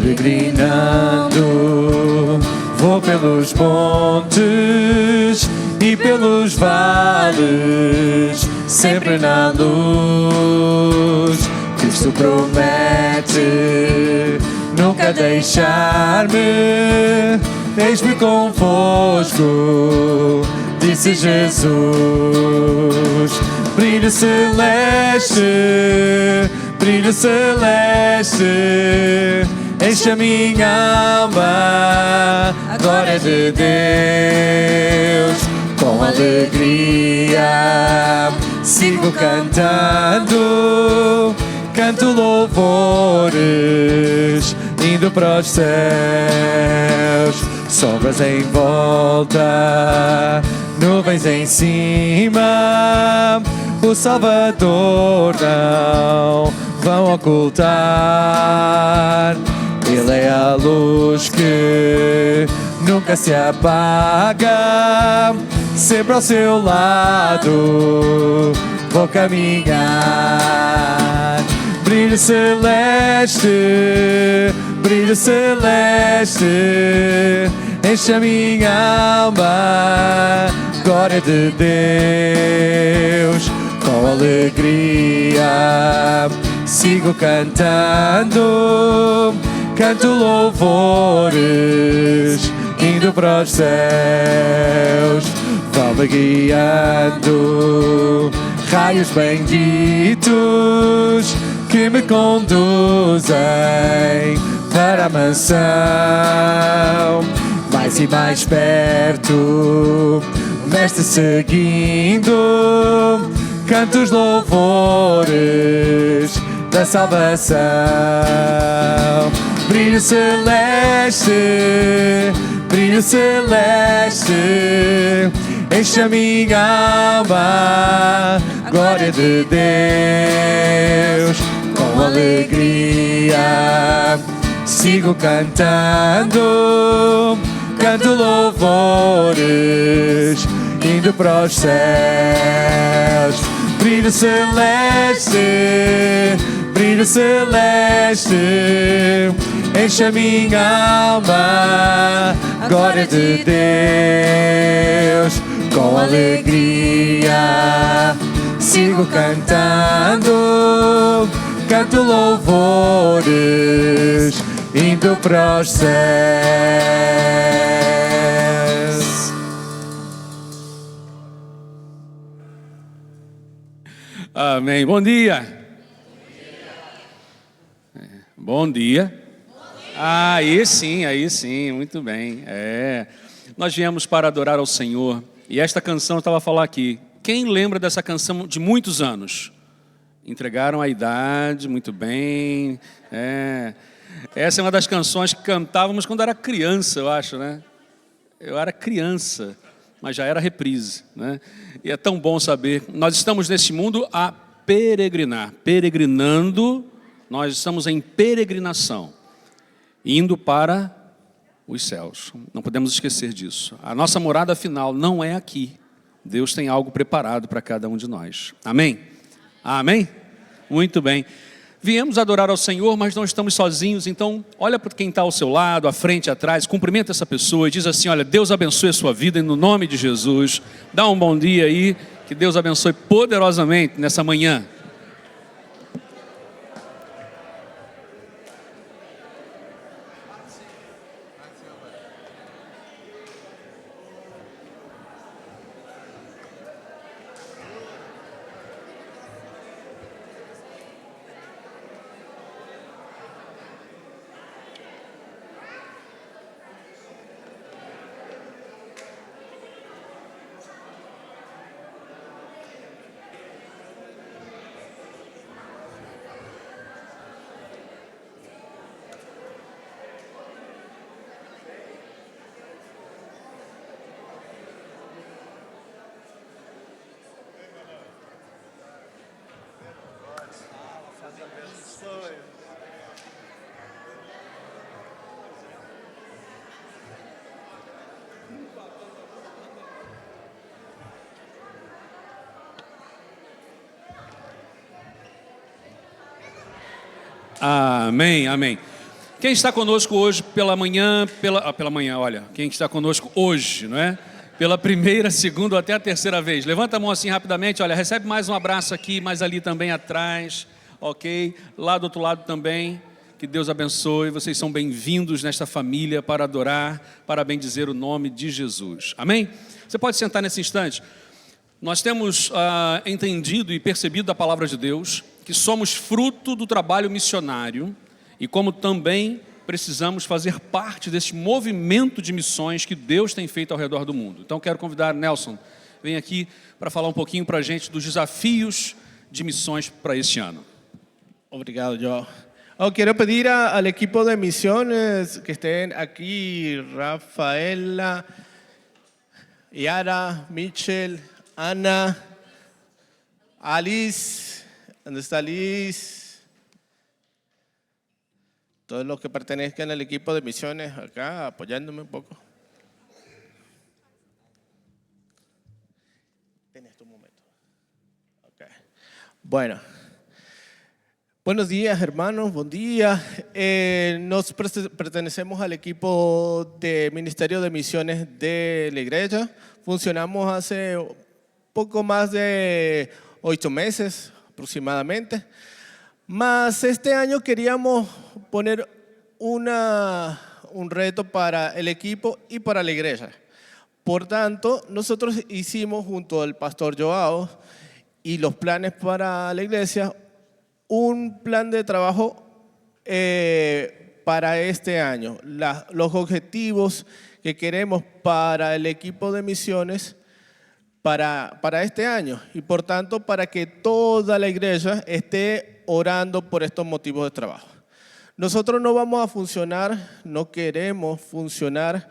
Peregrinando, vou pelos montes e pelos vales, sempre na luz. Cristo promete nunca deixar-me. Eis-me convosco, disse Jesus. Brilho celeste, brilho celeste, enche a minha alma, a glória de Deus. Com alegria sigo cantando, canto louvores, indo para os céus. Sombras em volta, nuvens em cima, o Salvador não vão ocultar. Ele é a luz que nunca se apaga, sempre ao seu lado vou caminhar. Brilho celeste, brilho celeste, enche a minha alma, glória de Deus. Com alegria sigo cantando, canto louvores, indo para os céus. Vão-me guiando raios benditos que me conduzem para a mansão. Mais e mais perto, o Mestre seguindo, canto os louvores da salvação. Brilho celeste, brilho celeste, enche a minha alma, glória de Deus. Com alegria sigo cantando, canto louvores, indo para os céus. Brilho celeste, brilho celeste, enche a minha alma, glória de Deus. Com alegria sigo cantando, canto louvores, indo para os céus. Amém. Bom dia. Bom dia. Aí sim, muito bem. Nós viemos para adorar ao Senhor. E esta canção, eu estava a falar aqui. Quem lembra dessa canção de muitos anos? Entregaram a idade, muito bem. Essa é uma das canções que cantávamos quando era criança, eu acho, né? Eu era criança, mas já era reprise, né? E é tão bom saber. Nós estamos nesse mundo a peregrinar. Peregrinando, nós estamos em peregrinação, indo para os céus. Não podemos esquecer disso. A nossa morada final não é aqui. Deus tem algo preparado para cada um de nós. Amém? Amém? Muito bem. Viemos adorar ao Senhor, mas não estamos sozinhos. Então, olha para quem está ao seu lado, à frente, atrás. Cumprimenta essa pessoa e diz assim: olha, Deus abençoe a sua vida no nome de Jesus. Dá um bom dia aí. Que Deus abençoe poderosamente nessa manhã. Amém, amém. Quem está conosco hoje pela manhã, olha, quem está conosco hoje, não é? Pela primeira, segunda ou até a terceira vez. Levanta a mão assim rapidamente, olha, recebe mais um abraço aqui, mais ali também atrás, ok? Lá do outro lado também. Que Deus abençoe, vocês são bem-vindos nesta família para adorar, para bendizer o nome de Jesus. Amém? Você pode sentar nesse instante. Nós temos entendido e percebido da palavra de Deus que somos fruto do trabalho missionário e como também precisamos fazer parte desse movimento de missões que Deus tem feito ao redor do mundo. Então quero convidar Nelson, vem aqui para falar um pouquinho para a gente dos desafios de missões para este ano. Obrigado, João. Quiero pedir al equipo de misiones que estén aquí, Rafaela, Yara, Michelle, Ana, Alice, ¿dónde está Alice? Todos los que pertenezcan al equipo de misiones acá, apoyándome un poco. Tienes tu momento. Okay. Bueno. Buenos días, hermanos, buen día. Nos pertenecemos al equipo de Ministerio de Misiones de la Iglesia. Funcionamos hace poco más de 8 meses aproximadamente. Mas este año queríamos poner un reto para el equipo y para la iglesia. Por tanto, nosotros hicimos junto al pastor Joao y los planes para la iglesia un plan de trabajo para este año. Los objetivos que queremos para el equipo de misiones para este año y por tanto para que toda la iglesia esté orando por estos motivos de trabajo. Nosotros no vamos a funcionar, no queremos funcionar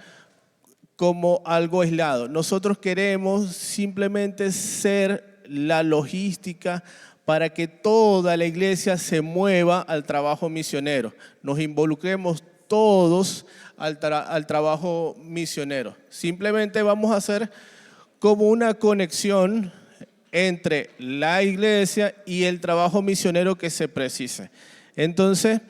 como algo aislado. Nosotros queremos simplemente ser la logística para que toda la iglesia se mueva al trabajo misionero. Nos involucremos todos al trabajo misionero. Simplemente vamos a hacer como una conexión entre la iglesia y el trabajo misionero que se precise. Entonces,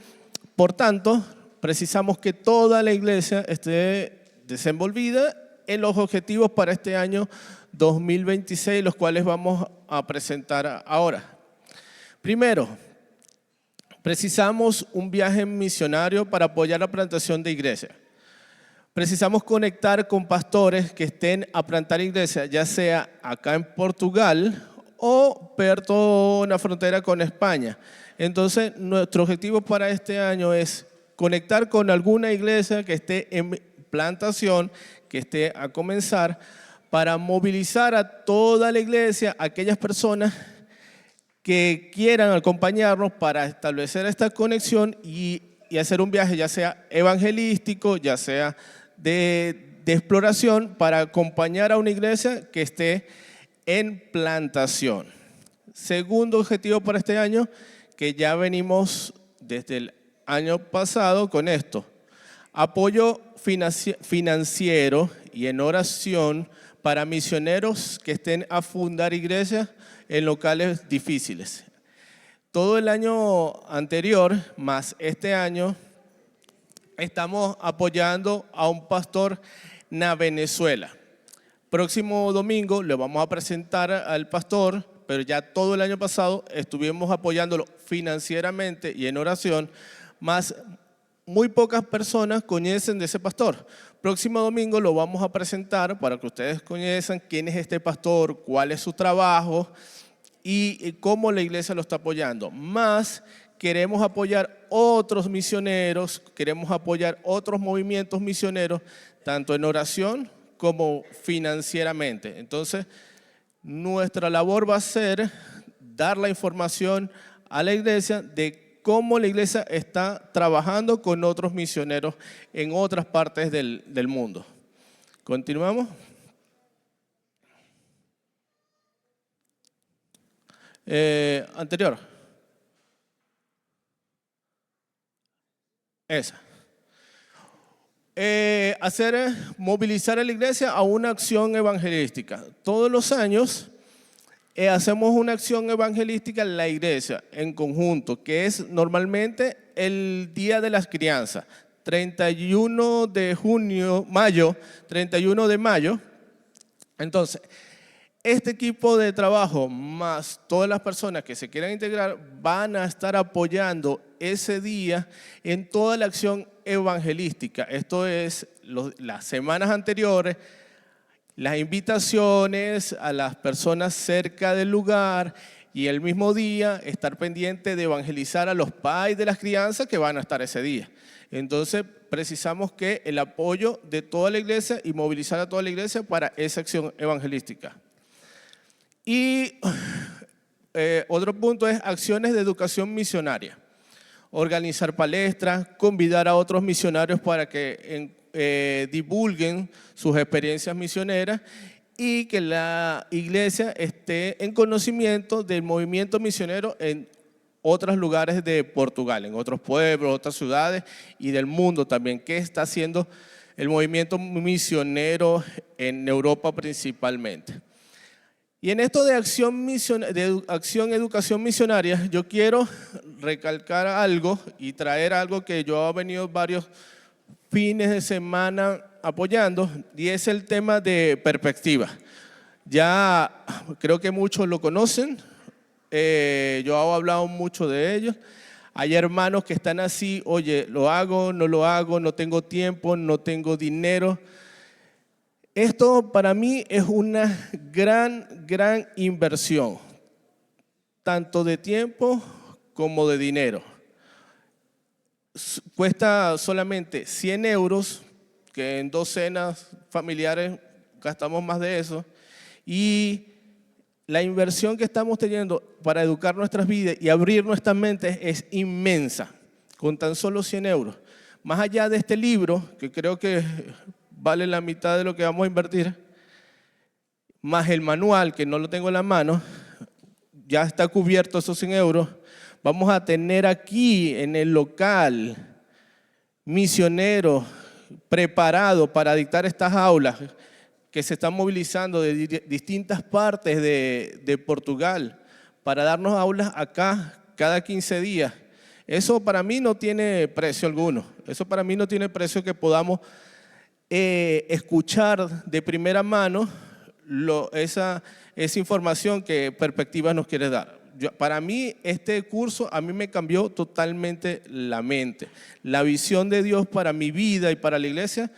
por tanto, precisamos que toda la iglesia esté desenvolvida en los objetivos para este año 2026, los cuales vamos a presentar ahora. Primero, precisamos un viaje misionario para apoyar la plantación de iglesias. Precisamos conectar con pastores que estén a plantar iglesias, ya sea acá en Portugal o perto en la frontera con España. Entonces, nuestro objetivo para este año es conectar con alguna iglesia que esté en plantación, que esté a comenzar, para movilizar a toda la iglesia, a aquellas personas que quieran acompañarnos para establecer esta conexión y hacer un viaje ya sea evangelístico, ya sea de exploración para acompañar a una iglesia que esté en plantación. Segundo objetivo para este año, que ya venimos desde el año pasado con esto, apoyo financiero y en oración para misioneros que estén a fundar iglesias en locales difíciles. Todo el año anterior, más este año, estamos apoyando a un pastor en Venezuela. Próximo domingo le vamos a presentar al pastor, pero ya todo el año pasado estuvimos apoyándolo financieramente y en oración, más muy pocas personas conocen de ese pastor. Próximo domingo lo vamos a presentar para que ustedes conozcan quién es este pastor, cuál es su trabajo y cómo la iglesia lo está apoyando. Más queremos apoyar otros misioneros, queremos apoyar otros movimientos misioneros, tanto en oración como financieramente. Entonces, nuestra labor va a ser dar la información a la iglesia de cómo la iglesia está trabajando con otros misioneros en otras partes del mundo. ¿Continuamos? Anterior. Esa. Movilizar a la iglesia a una acción evangelística. Todos los años hacemos una acción evangelística en la iglesia en conjunto, que es normalmente el Día de las Crianzas, 31 de mayo, 31 de mayo. Entonces, este equipo de trabajo más todas las personas que se quieran integrar van a estar apoyando ese día en toda la acción evangelística. Esto es las semanas anteriores, las invitaciones a las personas cerca del lugar y el mismo día estar pendiente de evangelizar a los padres de las crianzas que van a estar ese día. Entonces precisamos que el apoyo de toda la iglesia y movilizar a toda la iglesia para esa acción evangelística. Y otro punto es acciones de educación misionaria. Organizar palestras, convidar a otros misionarios para que divulguen sus experiencias misioneras y que la iglesia esté en conocimiento del movimiento misionero en otros lugares de Portugal, en otros pueblos, otras ciudades y del mundo también. ¿Qué está haciendo el movimiento misionero en Europa principalmente? Y en esto de acción educación misionaria, yo quiero recalcar algo y traer algo que yo he venido varios fines de semana apoyando, y es el tema de perspectiva. Ya creo que muchos lo conocen, yo he hablado mucho de ellos. Hay hermanos que están así, oye, lo hago, no tengo tiempo, no tengo dinero. Esto para mí es una gran inversión, tanto de tiempo como de dinero. Cuesta solamente 100 euros, que en 2 cenas familiares gastamos más de eso, y la inversión que estamos teniendo para educar nuestras vidas y abrir nuestras mentes es inmensa, con tan solo 100 euros. Más allá de este libro, que creo que vale la mitad de lo que vamos a invertir, más el manual, que no lo tengo en la mano, ya está cubierto esos 100 euros. Vamos a tener aquí en el local misioneros preparados para dictar estas aulas que se están movilizando de distintas partes de Portugal para darnos aulas acá cada 15 días. Eso para mí no tiene precio alguno. Eso para mí no tiene precio que podamos escuchar de primera mano esa información que Perspectivas nos quiere dar. Para mí este curso a mí me cambió totalmente la mente. La visión de Dios para mi vida y para la iglesia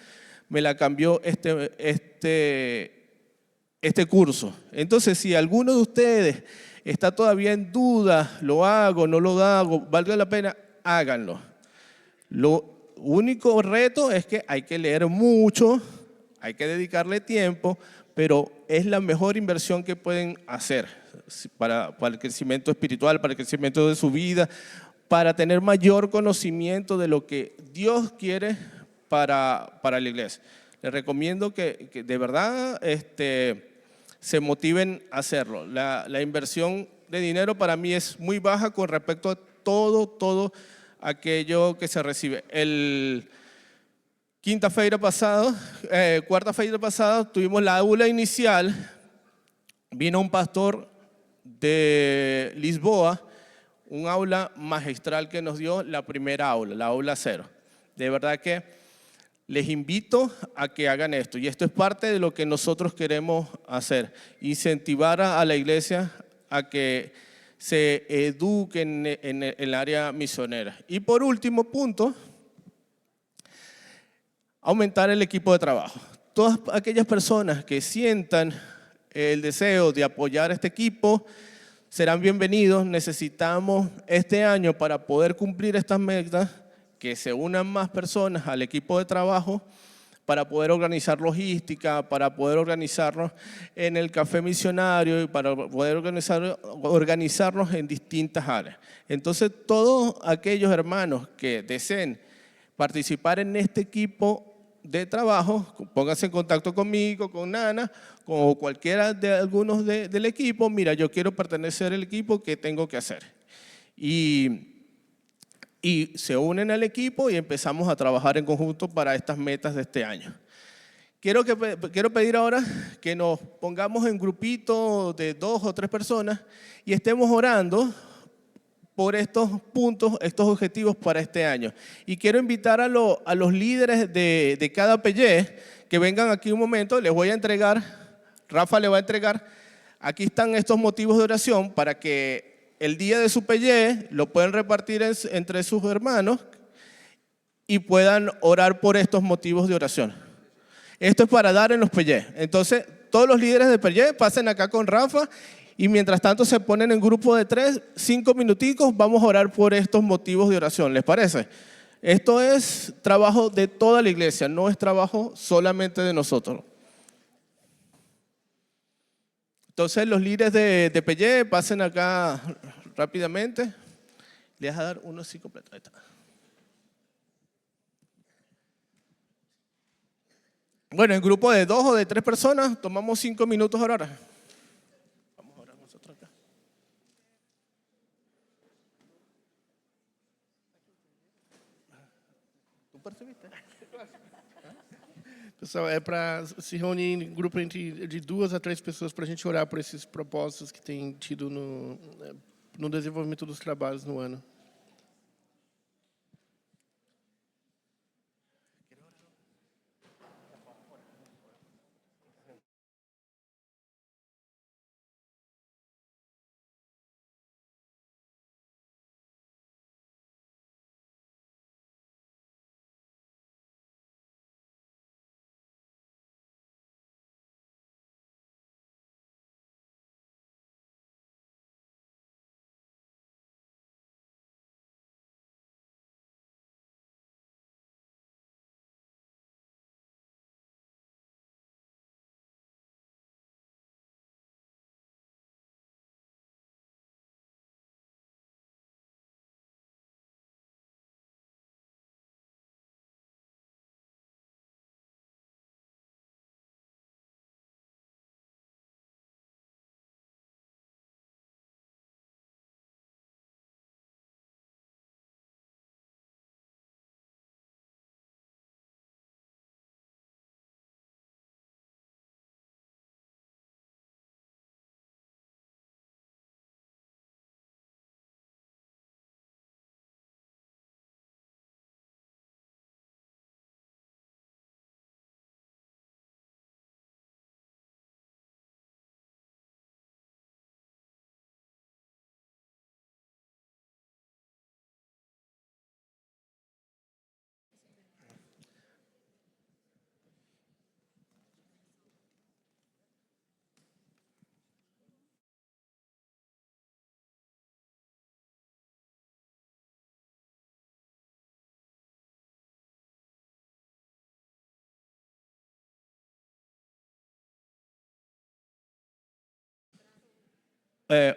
me la cambió este curso. Entonces, si alguno de ustedes está todavía en duda, lo hago, no lo hago, valga la pena, háganlo. Lo único reto es que hay que leer mucho, hay que dedicarle tiempo, pero es la mejor inversión que pueden hacer para el crecimiento espiritual, para el crecimiento de su vida, para tener mayor conocimiento de lo que Dios quiere para la iglesia. Les recomiendo que de verdad se motiven a hacerlo. La inversión de dinero para mí es muy baja con respecto a todo aquello que se recibe. El cuarta-feira pasada tuvimos la aula inicial, vino un pastor de Lisboa, un aula magistral que nos dio la primera aula, la aula 0. De verdad que les invito a que hagan esto, y esto es parte de lo que nosotros queremos hacer, incentivar a la iglesia a que se eduquen en el área misionera. Y por último punto, aumentar el equipo de trabajo. Todas aquellas personas que sientan el deseo de apoyar este equipo serán bienvenidos. Necesitamos este año, para poder cumplir estas metas, que se unan más personas al equipo de trabajo para poder organizar logística, para poder organizarnos en el café misionario y para poder organizarnos en distintas áreas. Entonces, todos aquellos hermanos que deseen participar en este equipo de trabajo, pónganse en contacto conmigo, con Nana, con cualquiera de algunos del equipo. Mira, yo quiero pertenecer al equipo, ¿qué tengo que hacer? Y se unen al equipo y empezamos a trabajar en conjunto para estas metas de este año. Quiero pedir ahora que nos pongamos en grupitos de 2 o 3 personas y estemos orando por estos puntos, estos objetivos para este año. Y quiero invitar a los líderes de cada PY que vengan aquí un momento. Les voy a entregar, Rafa le va a entregar, aquí están estos motivos de oración para que el día de su PY lo puedan repartir entre sus hermanos y puedan orar por estos motivos de oración. Esto es para dar en los PY. Entonces, todos los líderes de PY pasen acá con Rafa y mientras tanto se ponen en grupo de 3, 5 minuticos, vamos a orar por estos motivos de oración. ¿Les parece? Esto es trabajo de toda la iglesia, no es trabajo solamente de nosotros. Entonces, los líderes de PY pasen acá rápidamente. Les voy a dar uno así completo. Ahí está. Bueno, en grupo de 2 o de 3 personas, tomamos 5 minutos a orar. Vamos a orar nosotros acá. ¿Tú percebiste? Pessoal, é para se reunir em grupo de 2 a 3 pessoas para a gente orar por esses propósitos que tem tido no desenvolvimento dos trabalhos no ano.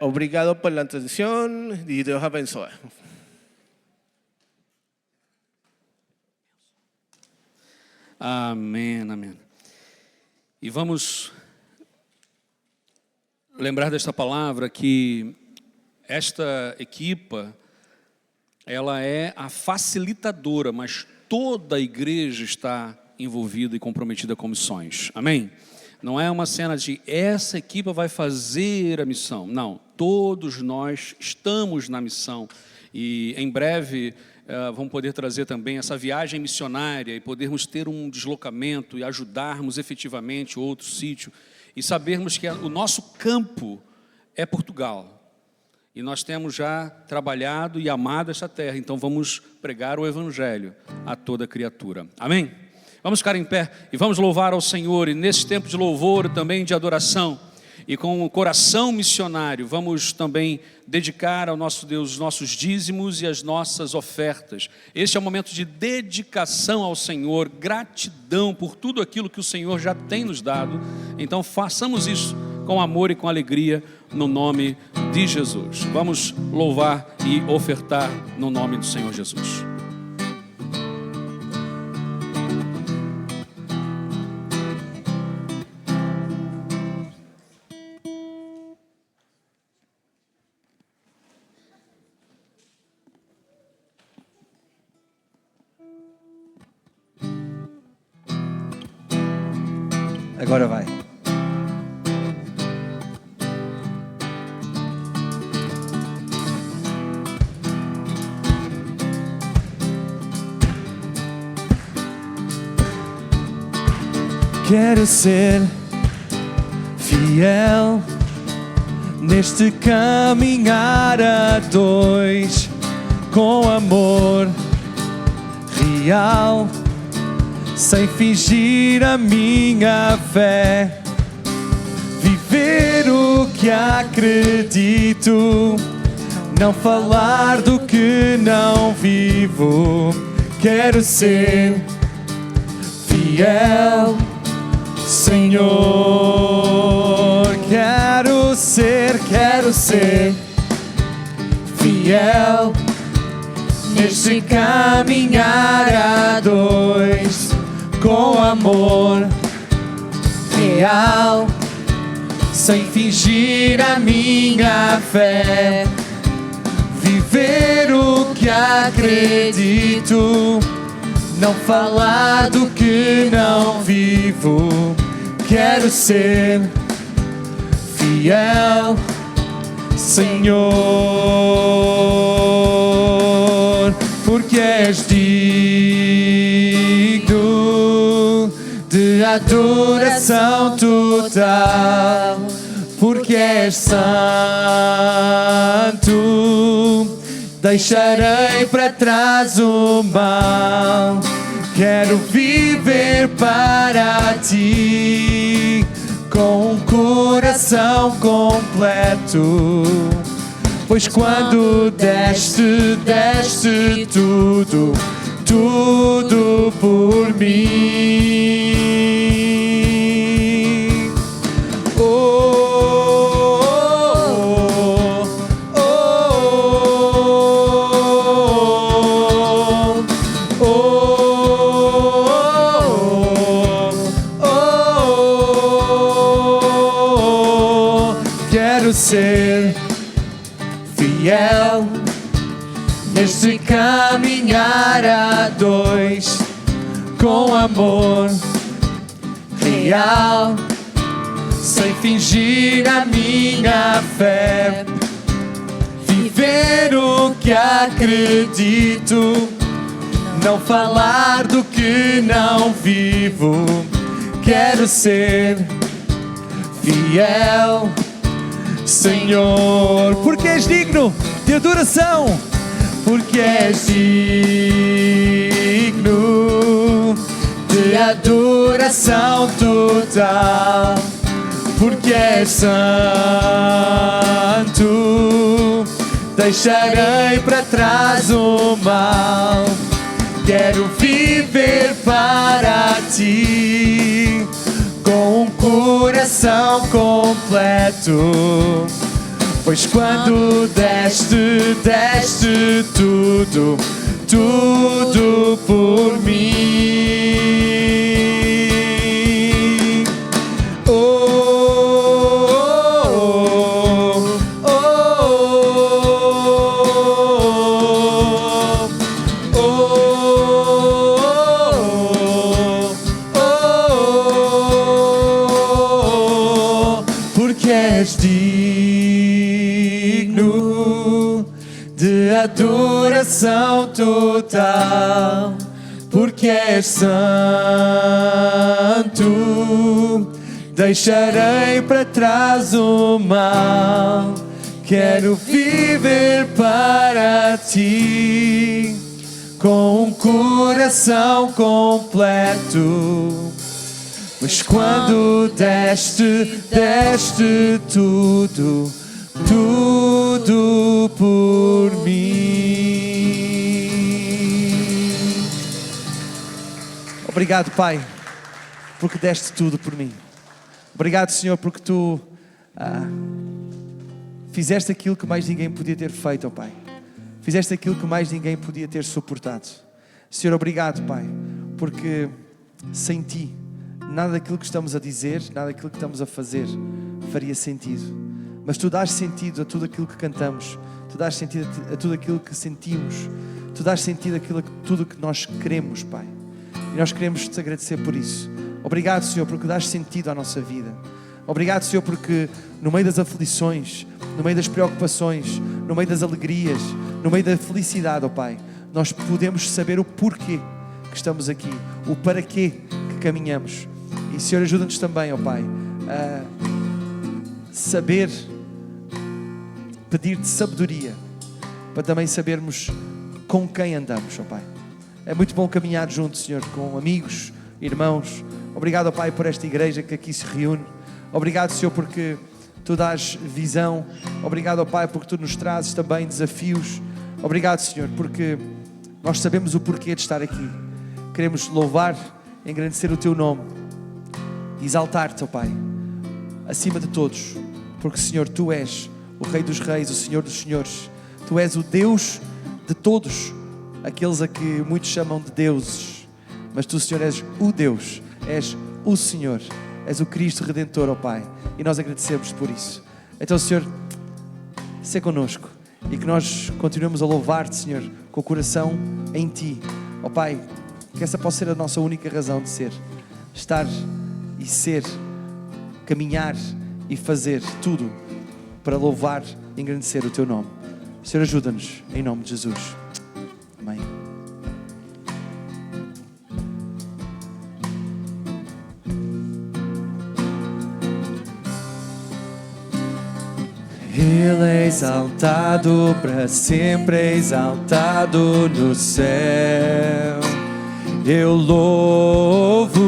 Obrigado por la atención y Dios abençoe. Amém, amém. E vamos lembrar desta palavra que esta equipa, ela é a facilitadora, mas toda a igreja está envolvida e comprometida com missões. Amém? Não é uma cena de essa equipa vai fazer a missão. Não, todos nós estamos na missão. E em breve vamos poder trazer também essa viagem missionária e podermos ter um deslocamento e ajudarmos efetivamente outro sítio. E sabermos que o nosso campo é Portugal. E nós temos já trabalhado e amado essa terra. Então vamos pregar o evangelho a toda criatura. Amém? Vamos ficar em pé e vamos louvar ao Senhor. E nesse tempo de louvor também de adoração e com o coração missionário, vamos também dedicar ao nosso Deus os nossos dízimos e as nossas ofertas. Este é o momento de dedicação ao Senhor, gratidão por tudo aquilo que o Senhor já tem nos dado. Então façamos isso com amor e com alegria no nome de Jesus. Vamos louvar e ofertar no nome do Senhor Jesus. Agora vai. Quero ser fiel neste caminhar a dois, com amor real, sem fingir a minha fé, viver o que acredito, não falar do que não vivo. Quero ser fiel, Senhor, quero ser fiel neste caminhar a dois, com amor real, sem fingir a minha fé, viver o que acredito, não falar do que não vivo. Quero ser fiel, Senhor, porque és digno de adoração total, porque és santo. Deixarei para trás o mal, quero viver para ti, com um coração completo. Pois quando deste tudo, tudo por mim. Ser fiel neste caminhar a dois, com amor real, sem fingir a minha fé, viver o que acredito, não falar do que não vivo. Quero ser fiel, Senhor, porque és digno de adoração, porque és digno de adoração total, porque és santo. Deixarei para trás o mal, quero viver para ti, com um coração completo. Pois quando deste tudo, tudo por mim. Porque és digno de adoração total, porque és santo. Deixarei para trás o mal, quero viver para ti, com um coração completo. Pois quando deste tudo, tudo por mim. Obrigado, Pai, porque deste tudo por mim. Obrigado, Senhor, porque tu fizeste aquilo que mais ninguém podia ter feito, oh Pai. Fizeste aquilo que mais ninguém podia ter suportado. Senhor, obrigado, Pai, porque sem Ti nada daquilo que estamos a dizer, nada daquilo que estamos a fazer faria sentido. Mas Tu dás sentido a tudo aquilo que cantamos, Tu dás sentido a tudo aquilo que sentimos, Tu dás sentido a tudo que nós queremos, Pai. E nós queremos Te agradecer por isso. Obrigado, Senhor, porque dás sentido à nossa vida. Obrigado, Senhor, porque no meio das aflições, no meio das preocupações, no meio das alegrias, no meio da felicidade, ó Pai, nós podemos saber o porquê que estamos aqui, o para quê que caminhamos. E, Senhor, ajuda-nos também, ó Pai, a saber pedir-te sabedoria para também sabermos com quem andamos, ó Pai. É muito bom caminhar juntos, Senhor, com amigos, irmãos. Obrigado, ó Pai, por esta igreja que aqui se reúne. Obrigado, Senhor, porque Tu dás visão. Obrigado, ó Pai, porque Tu nos trazes também desafios. Obrigado, Senhor, porque nós sabemos o porquê de estar aqui. Queremos louvar, engrandecer o Teu nome, exaltar-te, ó Pai, acima de todos, porque, Senhor, Tu és o Rei dos Reis, o Senhor dos Senhores. Tu és o Deus de todos, aqueles a que muitos chamam de deuses, mas Tu, Senhor, és o Deus, és o Senhor, és o Cristo Redentor, ó Pai, e nós agradecemos por isso. Então, Senhor, sê connosco e que nós continuemos a louvar-te, Senhor, com o coração em Ti, ó Pai, que essa possa ser a nossa única razão de ser, estar e ser, caminhar e fazer tudo para louvar e engrandecer o Teu nome. Senhor, ajuda-nos, em nome de Jesus. Amém. Ele é exaltado, para sempre é exaltado no céu. Eu louvo,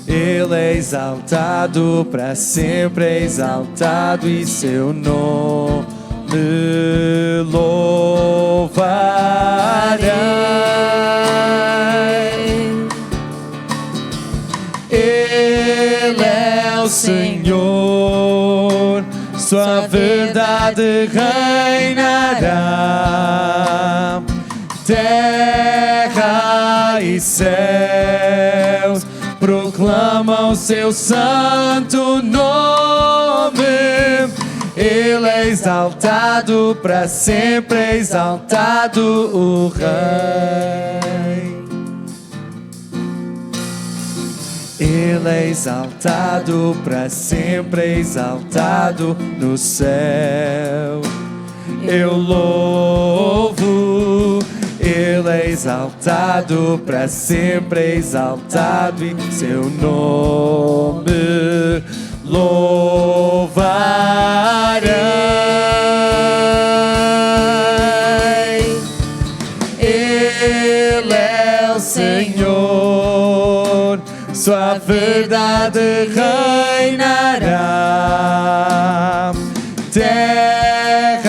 Ele é exaltado, para sempre é exaltado, e Seu nome louvarei. Ele é o Senhor, Sua verdade reinará. Terra e céus proclamam Seu santo nome. Ele é exaltado, para sempre é exaltado o Rei. Ele é exaltado, para sempre é exaltado no céu. Eu louvo, Ele é exaltado, para sempre é exaltado, e Seu nome louvarei. Ele é o Senhor, Sua verdade reinará. Terra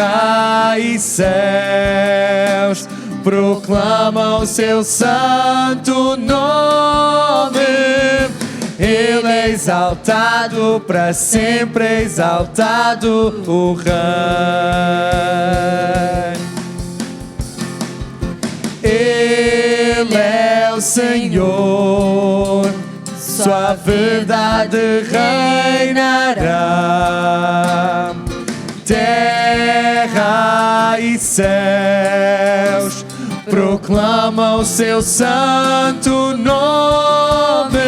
e céus proclamam Seu santo nome. Ele é exaltado, para sempre é exaltado o Rei. Ele é o Senhor, Sua verdade reinará. Terra e céus proclamam Seu santo nome.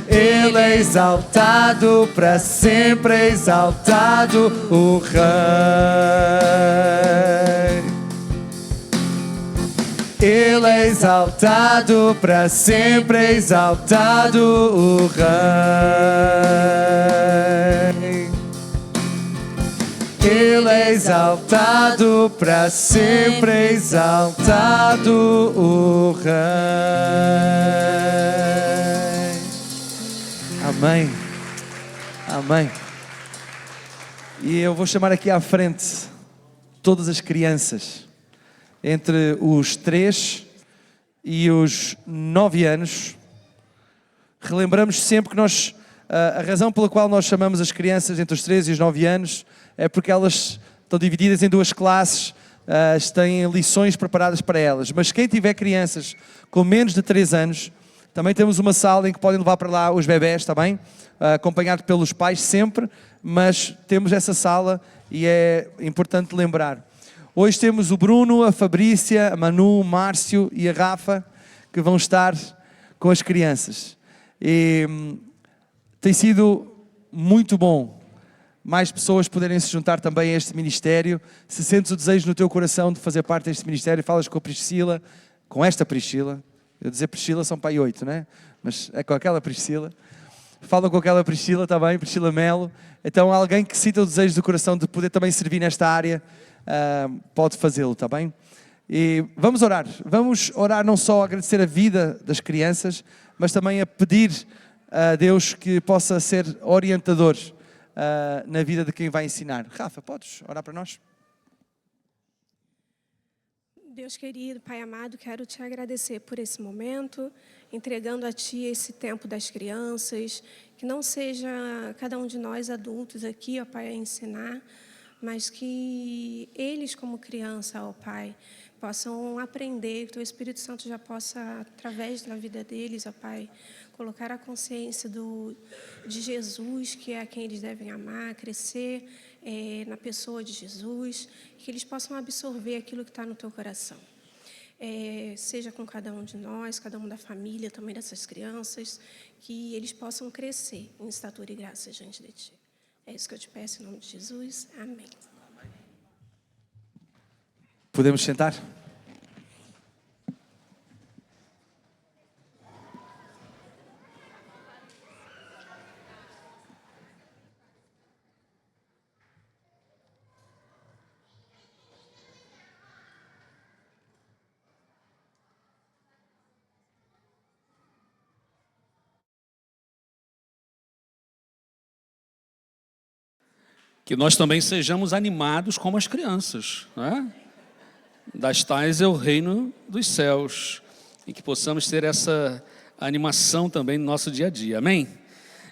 Ele é exaltado, para sempre é exaltado o Rei. Ele é exaltado, para sempre é exaltado o Rei. Ele é exaltado, para sempre é exaltado o Rei. Amém. Amém. E eu vou chamar aqui à frente todas as crianças entre os 3 e os 9 anos. Relembramos sempre que nós, a razão pela qual nós chamamos as crianças entre os 3 e os 9 anos é porque elas estão divididas em 2 classes, têm lições preparadas para elas. Mas quem tiver crianças com menos de 3 anos, também temos uma sala em que podem levar para lá os bebés, está bem? Acompanhado pelos pais sempre, mas temos essa sala e é importante lembrar. Hoje temos o Bruno, a Fabrícia, a Manu, o Márcio e a Rafa que vão estar com as crianças. E tem sido muito bom mais pessoas poderem se juntar também a este ministério. Se sentes o desejo no teu coração de fazer parte deste ministério, falas com a Priscila, com esta Priscila. Eu dizer Priscila são para aí 8, né? Mas é com aquela Priscila. Fala com aquela Priscila também, Priscila Melo. Então alguém que sinta o desejo do coração de poder também servir nesta área, pode fazê-lo, está bem? E vamos orar não só a agradecer a vida das crianças, mas também a pedir a Deus que possa ser orientador na vida de quem vai ensinar. Rafa, podes orar para nós? Deus querido, Pai amado, quero te agradecer por esse momento, entregando a Ti esse tempo das crianças, que não seja cada um de nós adultos aqui, ó Pai, a ensinar, mas que eles como criança, ó Pai, possam aprender, que o Teu Espírito Santo já possa, através da vida deles, ó Pai, colocar a consciência de Jesus, que é a quem eles devem amar, crescer na pessoa de Jesus, que eles possam absorver aquilo que está no Teu coração. Seja com cada um de nós, cada um da família, também dessas crianças, que eles possam crescer em estatura e graça diante de Ti. É isso que eu te peço em nome de Jesus. Amém. Podemos sentar? Que nós também sejamos animados como as crianças, né? Das tais é o reino dos céus, e que possamos ter essa animação também no nosso dia a dia, amém?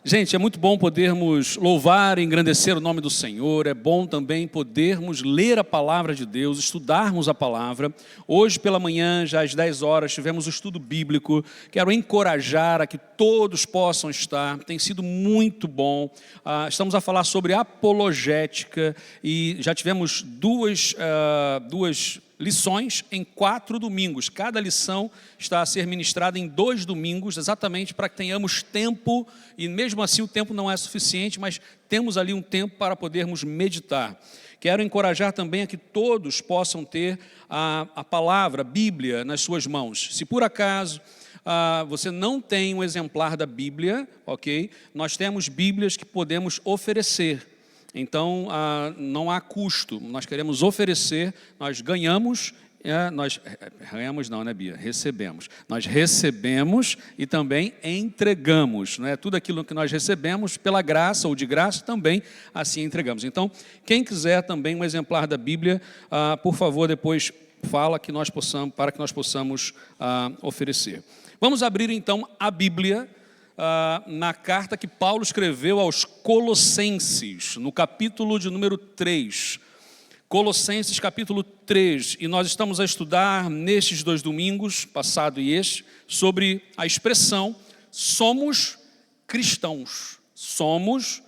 Gente, é muito bom podermos louvar e engrandecer o nome do Senhor, é bom também podermos ler a palavra de Deus, estudarmos a palavra. Hoje pela manhã, já às 10 horas, tivemos o estudo bíblico. Quero encorajar a que todos possam estar, tem sido muito bom. Estamos a falar sobre apologética e já tivemos duas lições em 4 domingos. Cada lição está a ser ministrada em 2 domingos, exatamente para que tenhamos tempo, e mesmo assim o tempo não é suficiente, mas temos ali um tempo para podermos meditar. Quero encorajar também a que todos possam ter a palavra, a Bíblia, nas suas mãos. Se por acaso você não tem um exemplar da Bíblia, ok? Nós temos Bíblias que podemos oferecer. Então, não há custo, nós queremos oferecer, nós ganhamos, ganhamos não, né, Bia? Recebemos. Nós recebemos e também entregamos, né? Tudo aquilo que nós recebemos, pela graça ou de graça, também assim entregamos. Então, quem quiser também um exemplar da Bíblia, por favor, depois fala que nós possamos, para que nós possamos oferecer. Vamos abrir então a Bíblia, na carta que Paulo escreveu aos Colossenses, no capítulo de número 3. Colossenses capítulo 3, e nós estamos a estudar nestes 2 domingos, passado e este, sobre a expressão somos cristãos. Somos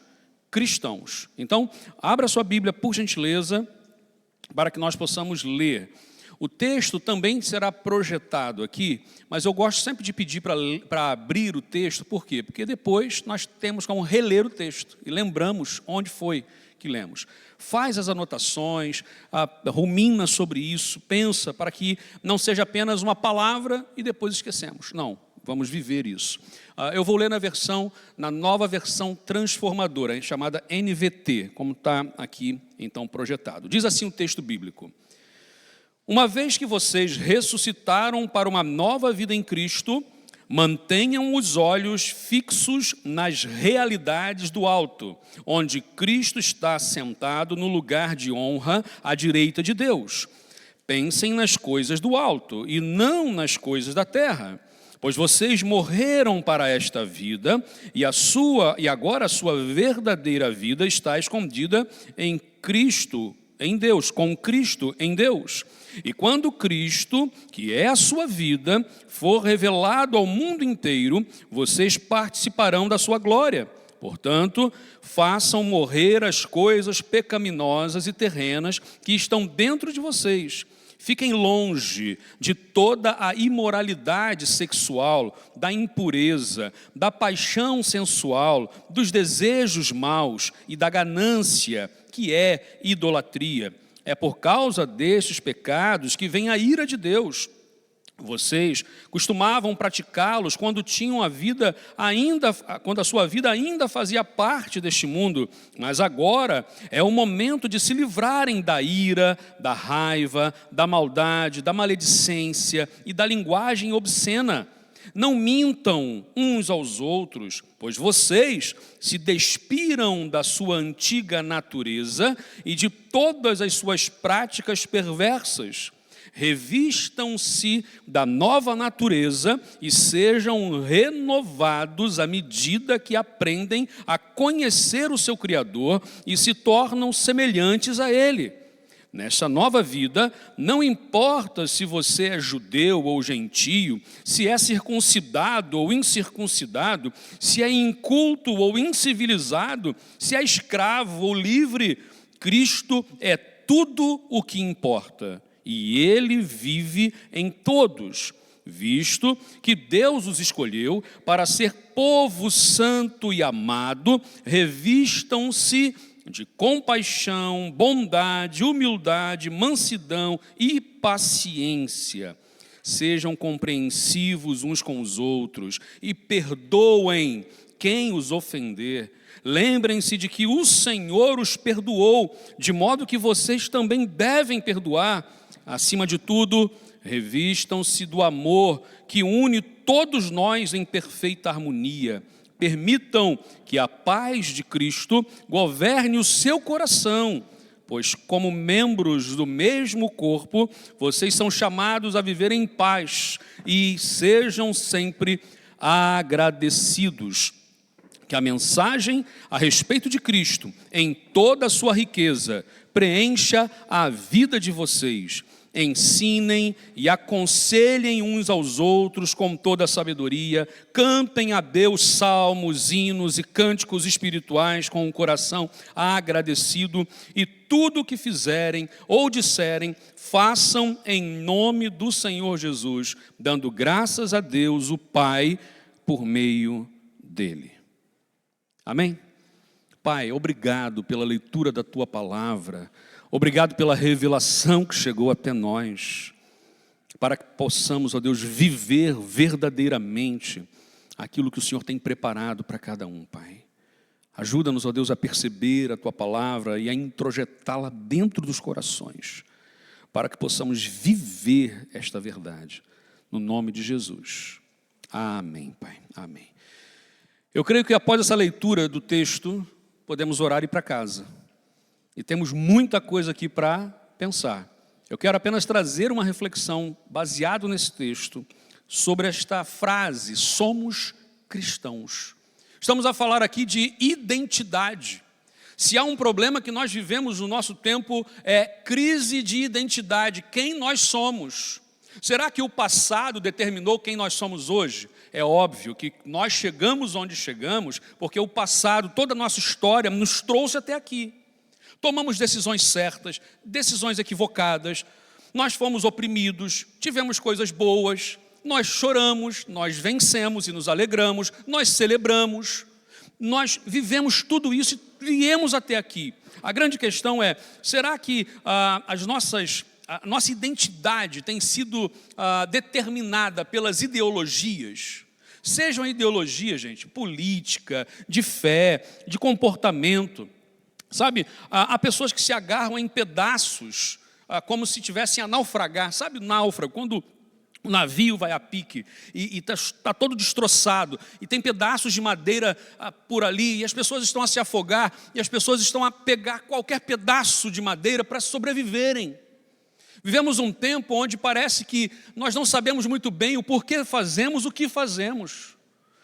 cristãos. Então, abra sua Bíblia, por gentileza, para que nós possamos ler. O texto também será projetado aqui, mas eu gosto sempre de pedir para abrir o texto. Por quê? Porque depois nós temos como reler o texto e lembramos onde foi que lemos. Faz as anotações, rumina sobre isso, pensa para que não seja apenas uma palavra e depois esquecemos. Não, vamos viver isso. Eu vou ler na nova versão transformadora, chamada NVT, como está aqui então projetado. Diz assim o texto bíblico: uma vez que vocês ressuscitaram para uma nova vida em Cristo, mantenham os olhos fixos nas realidades do alto, onde Cristo está sentado no lugar de honra à direita de Deus. Pensem nas coisas do alto e não nas coisas da terra, pois vocês morreram para esta vida e agora a sua verdadeira vida está escondida em Cristo, em Deus, com Cristo em Deus. E quando Cristo, que é a sua vida, for revelado ao mundo inteiro, vocês participarão da sua glória. Portanto, façam morrer as coisas pecaminosas e terrenas que estão dentro de vocês. Fiquem longe de toda a imoralidade sexual, da impureza, da paixão sensual, dos desejos maus e da ganância, que é idolatria. É por causa destes pecados que vem a ira de Deus. Vocês costumavam praticá-los quando a sua vida ainda fazia parte deste mundo, mas agora é o momento de se livrarem da ira, da raiva, da maldade, da maledicência e da linguagem obscena. Não mintam uns aos outros, pois vocês se despiram da sua antiga natureza e de todas as suas práticas perversas. Revistam-se da nova natureza e sejam renovados à medida que aprendem a conhecer o seu Criador e se tornam semelhantes a Ele. Nesta nova vida, não importa se você é judeu ou gentio, se é circuncidado ou incircuncidado, se é inculto ou incivilizado, se é escravo ou livre, Cristo é tudo o que importa. E Ele vive em todos, visto que Deus os escolheu para ser povo santo e amado. Revistam-se de compaixão, bondade, humildade, mansidão e paciência. Sejam compreensivos uns com os outros e perdoem quem os ofender. Lembrem-se de que o Senhor os perdoou, de modo que vocês também devem perdoar. Acima de tudo, revistam-se do amor que une todos nós em perfeita harmonia. Permitam que a paz de Cristo governe o seu coração, pois como membros do mesmo corpo, vocês são chamados a viver em paz e sejam sempre agradecidos. Que a mensagem a respeito de Cristo, em toda a sua riqueza, preencha a vida de vocês. Ensinem e aconselhem uns aos outros com toda a sabedoria. Cantem a Deus salmos, hinos e cânticos espirituais com o coração agradecido. E tudo o que fizerem ou disserem, façam em nome do Senhor Jesus, dando graças a Deus, o Pai, por meio dele. Amém? Pai, obrigado pela leitura da Tua palavra. Obrigado pela revelação que chegou até nós, para que possamos, ó Deus, viver verdadeiramente aquilo que o Senhor tem preparado para cada um, Pai. Ajuda-nos, ó Deus, a perceber a Tua palavra e a introjetá-la dentro dos corações, para que possamos viver esta verdade, no nome de Jesus. Amém, Pai, amém. Eu creio que após essa leitura do texto, podemos orar e ir para casa. E temos muita coisa aqui para pensar. Eu quero apenas trazer uma reflexão baseado nesse texto sobre esta frase, somos cristãos. Estamos a falar aqui de identidade. Se há um problema que nós vivemos no nosso tempo é crise de identidade, quem nós somos. Será que o passado determinou quem nós somos hoje? É óbvio que nós chegamos onde chegamos porque o passado, toda a nossa história nos trouxe até aqui. Tomamos decisões certas, decisões equivocadas, nós fomos oprimidos, tivemos coisas boas, nós choramos, nós vencemos e nos alegramos, nós celebramos, nós vivemos tudo isso e viemos até aqui. A grande questão é, será que a nossa identidade tem sido determinada pelas ideologias? Sejam ideologias, gente, política, de fé, de comportamento. Sabe, há pessoas que se agarram em pedaços, como se tivessem a naufragar. Sabe o náufrago, quando o navio vai a pique e está todo destroçado, e tem pedaços de madeira por ali, e as pessoas estão a se afogar, e as pessoas estão a pegar qualquer pedaço de madeira para sobreviverem. Vivemos um tempo onde parece que nós não sabemos muito bem o porquê fazemos o que fazemos.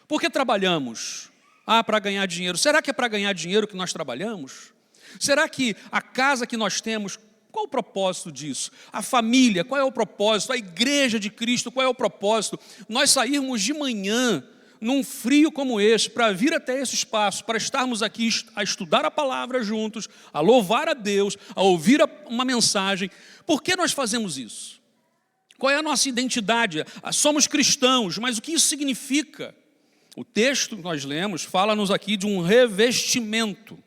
Por que trabalhamos? Para ganhar dinheiro. Será que é para ganhar dinheiro que nós trabalhamos? Será que a casa que nós temos, qual o propósito disso? A família, qual é o propósito? A igreja de Cristo, qual é o propósito? Nós sairmos de manhã num frio como esse, para vir até esse espaço, para estarmos aqui a estudar a palavra juntos, a louvar a Deus, a ouvir uma mensagem. Por que nós fazemos isso? Qual é a nossa identidade? Somos cristãos, mas o que isso significa? O texto que nós lemos fala-nos aqui de um revestimento.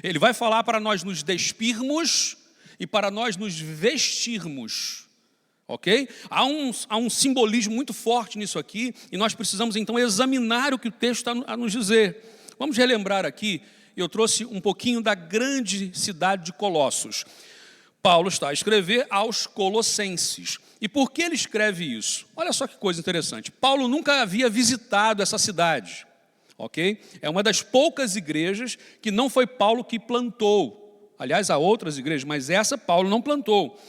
Ele vai falar para nós nos despirmos e para nós nos vestirmos. Ok? Há um simbolismo muito forte nisso aqui, e nós precisamos então examinar o que o texto está a nos dizer. Vamos relembrar aqui, eu trouxe um pouquinho da grande cidade de Colossos. Paulo está a escrever aos Colossenses. E por que ele escreve isso? Olha só que coisa interessante. Paulo nunca havia visitado essa cidade. Ok? É uma das poucas igrejas que não foi Paulo que plantou. Aliás, há outras igrejas, mas essa Paulo não plantou.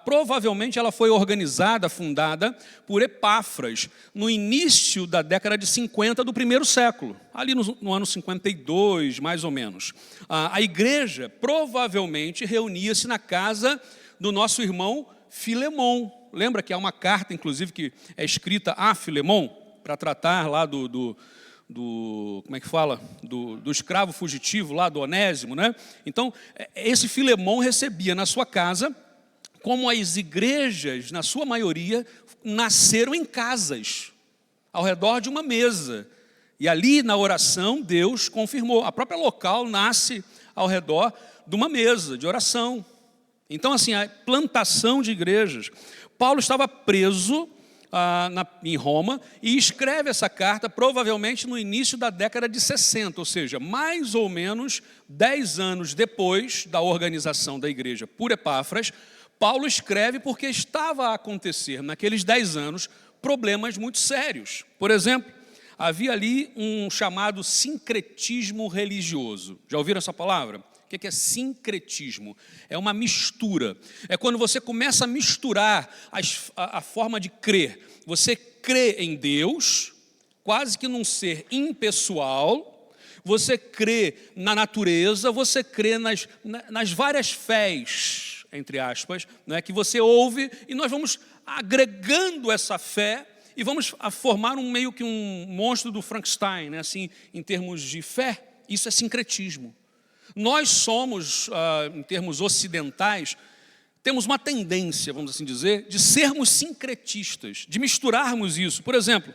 Provavelmente ela foi organizada, fundada por Epáfras, no início da década de 50 do primeiro século, ali no ano 52, mais ou menos. A igreja provavelmente reunia-se na casa do nosso irmão Filemon. Lembra que há uma carta, inclusive, que é escrita a Filemon, para tratar lá como é que fala? Do escravo fugitivo lá, do Onésimo, né? Então, esse Filemon recebia na sua casa, como as igrejas, na sua maioria, nasceram em casas, ao redor de uma mesa. E ali, na oração, Deus confirmou. A própria local nasce ao redor de uma mesa de oração. Então, assim, a plantação de igrejas. Paulo estava preso em Roma e escreve essa carta provavelmente no início da década de 60, ou seja, mais ou menos 10 anos depois da organização da igreja por Epáfras. Paulo escreve porque estava a acontecer naqueles 10 anos problemas muito sérios. Por exemplo, havia ali um chamado sincretismo religioso. Já ouviram essa palavra? O que é sincretismo? É uma mistura. É quando você começa a misturar a forma de crer. Você crê em Deus, quase que num ser impessoal. Você crê na natureza, você crê nas várias fés, entre aspas, né, que você ouve, e nós vamos agregando essa fé e vamos formar meio que um monstro do Frankenstein, né, assim, em termos de fé. Isso é sincretismo. Nós somos, em termos ocidentais, temos uma tendência, vamos assim dizer, de sermos sincretistas, de misturarmos isso. Por exemplo,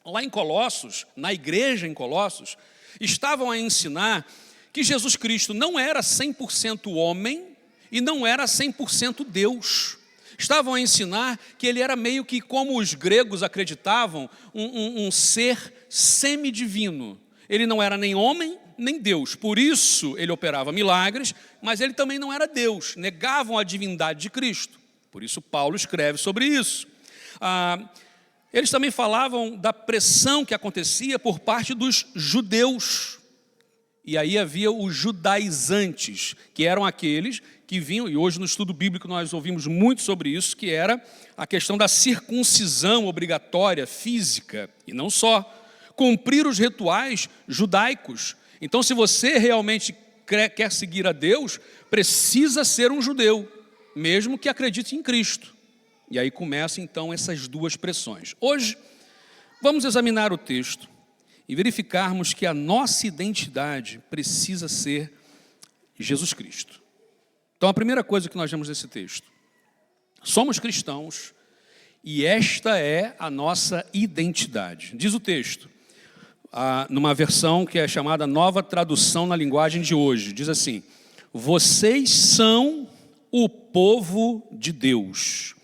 lá em Colossos, na igreja em Colossos, estavam a ensinar que Jesus Cristo não era 100% homem e não era 100% Deus. Estavam a ensinar que ele era meio que, como os gregos acreditavam, um ser semidivino. Ele não era nem homem, nem Deus. Por isso ele operava milagres, mas ele também não era Deus. Negavam a divindade de Cristo. Por isso Paulo escreve sobre isso. Eles também falavam da pressão que acontecia por parte dos judeus. E aí havia os judaizantes, que eram aqueles que vinham, e hoje no estudo bíblico nós ouvimos muito sobre isso, que era a questão da circuncisão obrigatória, física, e não só. Cumprir os rituais judaicos. Então, se você realmente quer seguir a Deus, precisa ser um judeu, mesmo que acredite em Cristo. E aí começam, então, essas duas pressões. Hoje, vamos examinar o texto e verificarmos que a nossa identidade precisa ser Jesus Cristo. Então, a primeira coisa que nós vemos nesse texto: somos cristãos e esta é a nossa identidade. Diz o texto, numa versão que é chamada Nova Tradução na Linguagem de Hoje, diz assim: vocês são o povo de Deus.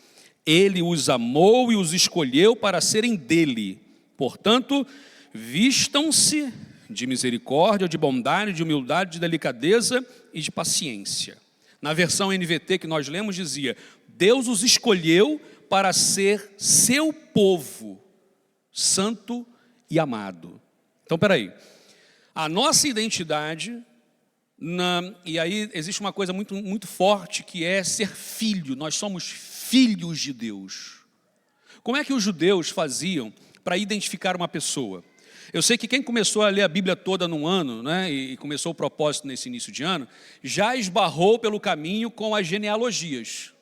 Ele os amou e os escolheu para serem dele. Portanto, vistam-se de misericórdia, de bondade, de humildade, de delicadeza e de paciência. Na versão NVT que nós lemos dizia: Deus os escolheu para ser seu povo, santo e amado. Então, peraí, a nossa identidade, e aí existe uma coisa muito, muito forte, que é ser filho. Nós somos filhos de Deus. Como é que os judeus faziam para identificar uma pessoa? Eu sei que quem começou a ler a Bíblia toda num ano, né, e começou o propósito nesse início de ano, já esbarrou pelo caminho com as genealogias.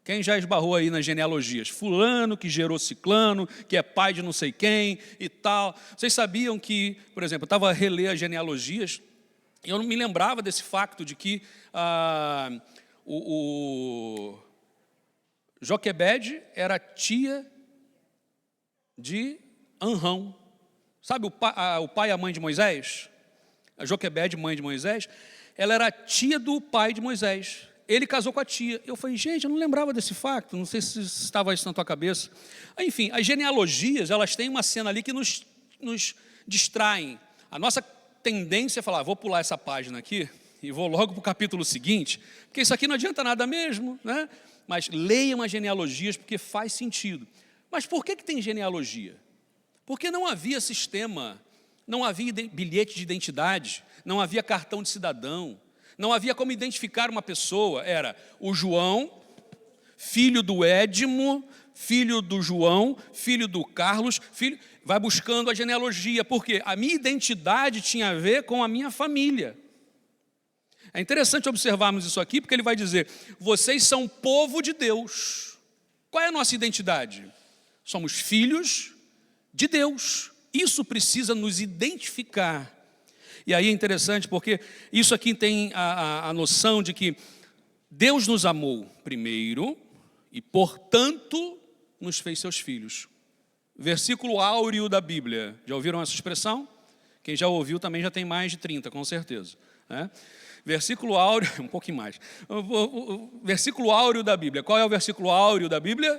Quem já esbarrou aí nas genealogias? Fulano que gerou ciclano, que é pai de não sei quem e tal. Vocês sabiam que, por exemplo, eu estava a reler as genealogias e eu não me lembrava desse facto de que o Joquebede era tia de Anrão. Sabe o pai e a mãe de Moisés? A Joquebede, mãe de Moisés, ela era tia do pai de Moisés. Ele casou com a tia. Eu falei, gente, eu não lembrava desse facto, não sei se estava isso na tua cabeça. Enfim, as genealogias, elas têm uma cena ali que nos distraem. A nossa tendência é falar, vou pular essa página aqui e vou logo para o capítulo seguinte, porque isso aqui não adianta nada mesmo, né? Mas leiam as genealogias porque faz sentido. Mas por que tem genealogia? Porque não havia sistema, não havia bilhete de identidade, não havia cartão de cidadão, não havia como identificar uma pessoa. Era o João, filho do Édimo, filho do João, filho do Carlos, filho... Vai buscando a genealogia, porque a minha identidade tinha a ver com a minha família. É interessante observarmos isso aqui, porque ele vai dizer, vocês são povo de Deus. Qual é a nossa identidade? Somos filhos de Deus. Isso precisa nos identificar. E aí é interessante porque isso aqui tem a noção de que Deus nos amou primeiro e, portanto, nos fez seus filhos. Versículo áureo da Bíblia. Já ouviram essa expressão? Quem já ouviu também já tem mais de 30, com certeza. Né? Versículo áureo, um pouquinho mais. Versículo áureo da Bíblia. Qual é o versículo áureo da Bíblia?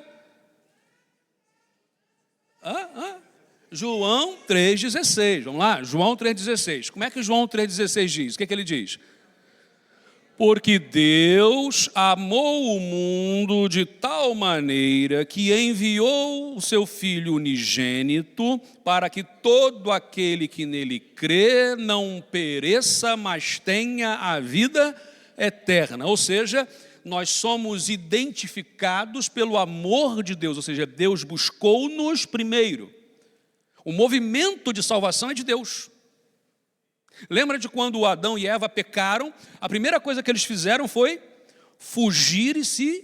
João 3,16. Vamos lá? João 3,16. Como é que João 3,16 diz? O que ele diz? Porque Deus amou o mundo de tal maneira que enviou o seu Filho unigênito para que todo aquele que nele crê não pereça, mas tenha a vida eterna. Ou seja, nós somos identificados pelo amor de Deus, ou seja, Deus buscou-nos primeiro. O movimento de salvação é de Deus. Lembra de quando Adão e Eva pecaram? A primeira coisa que eles fizeram foi fugir e se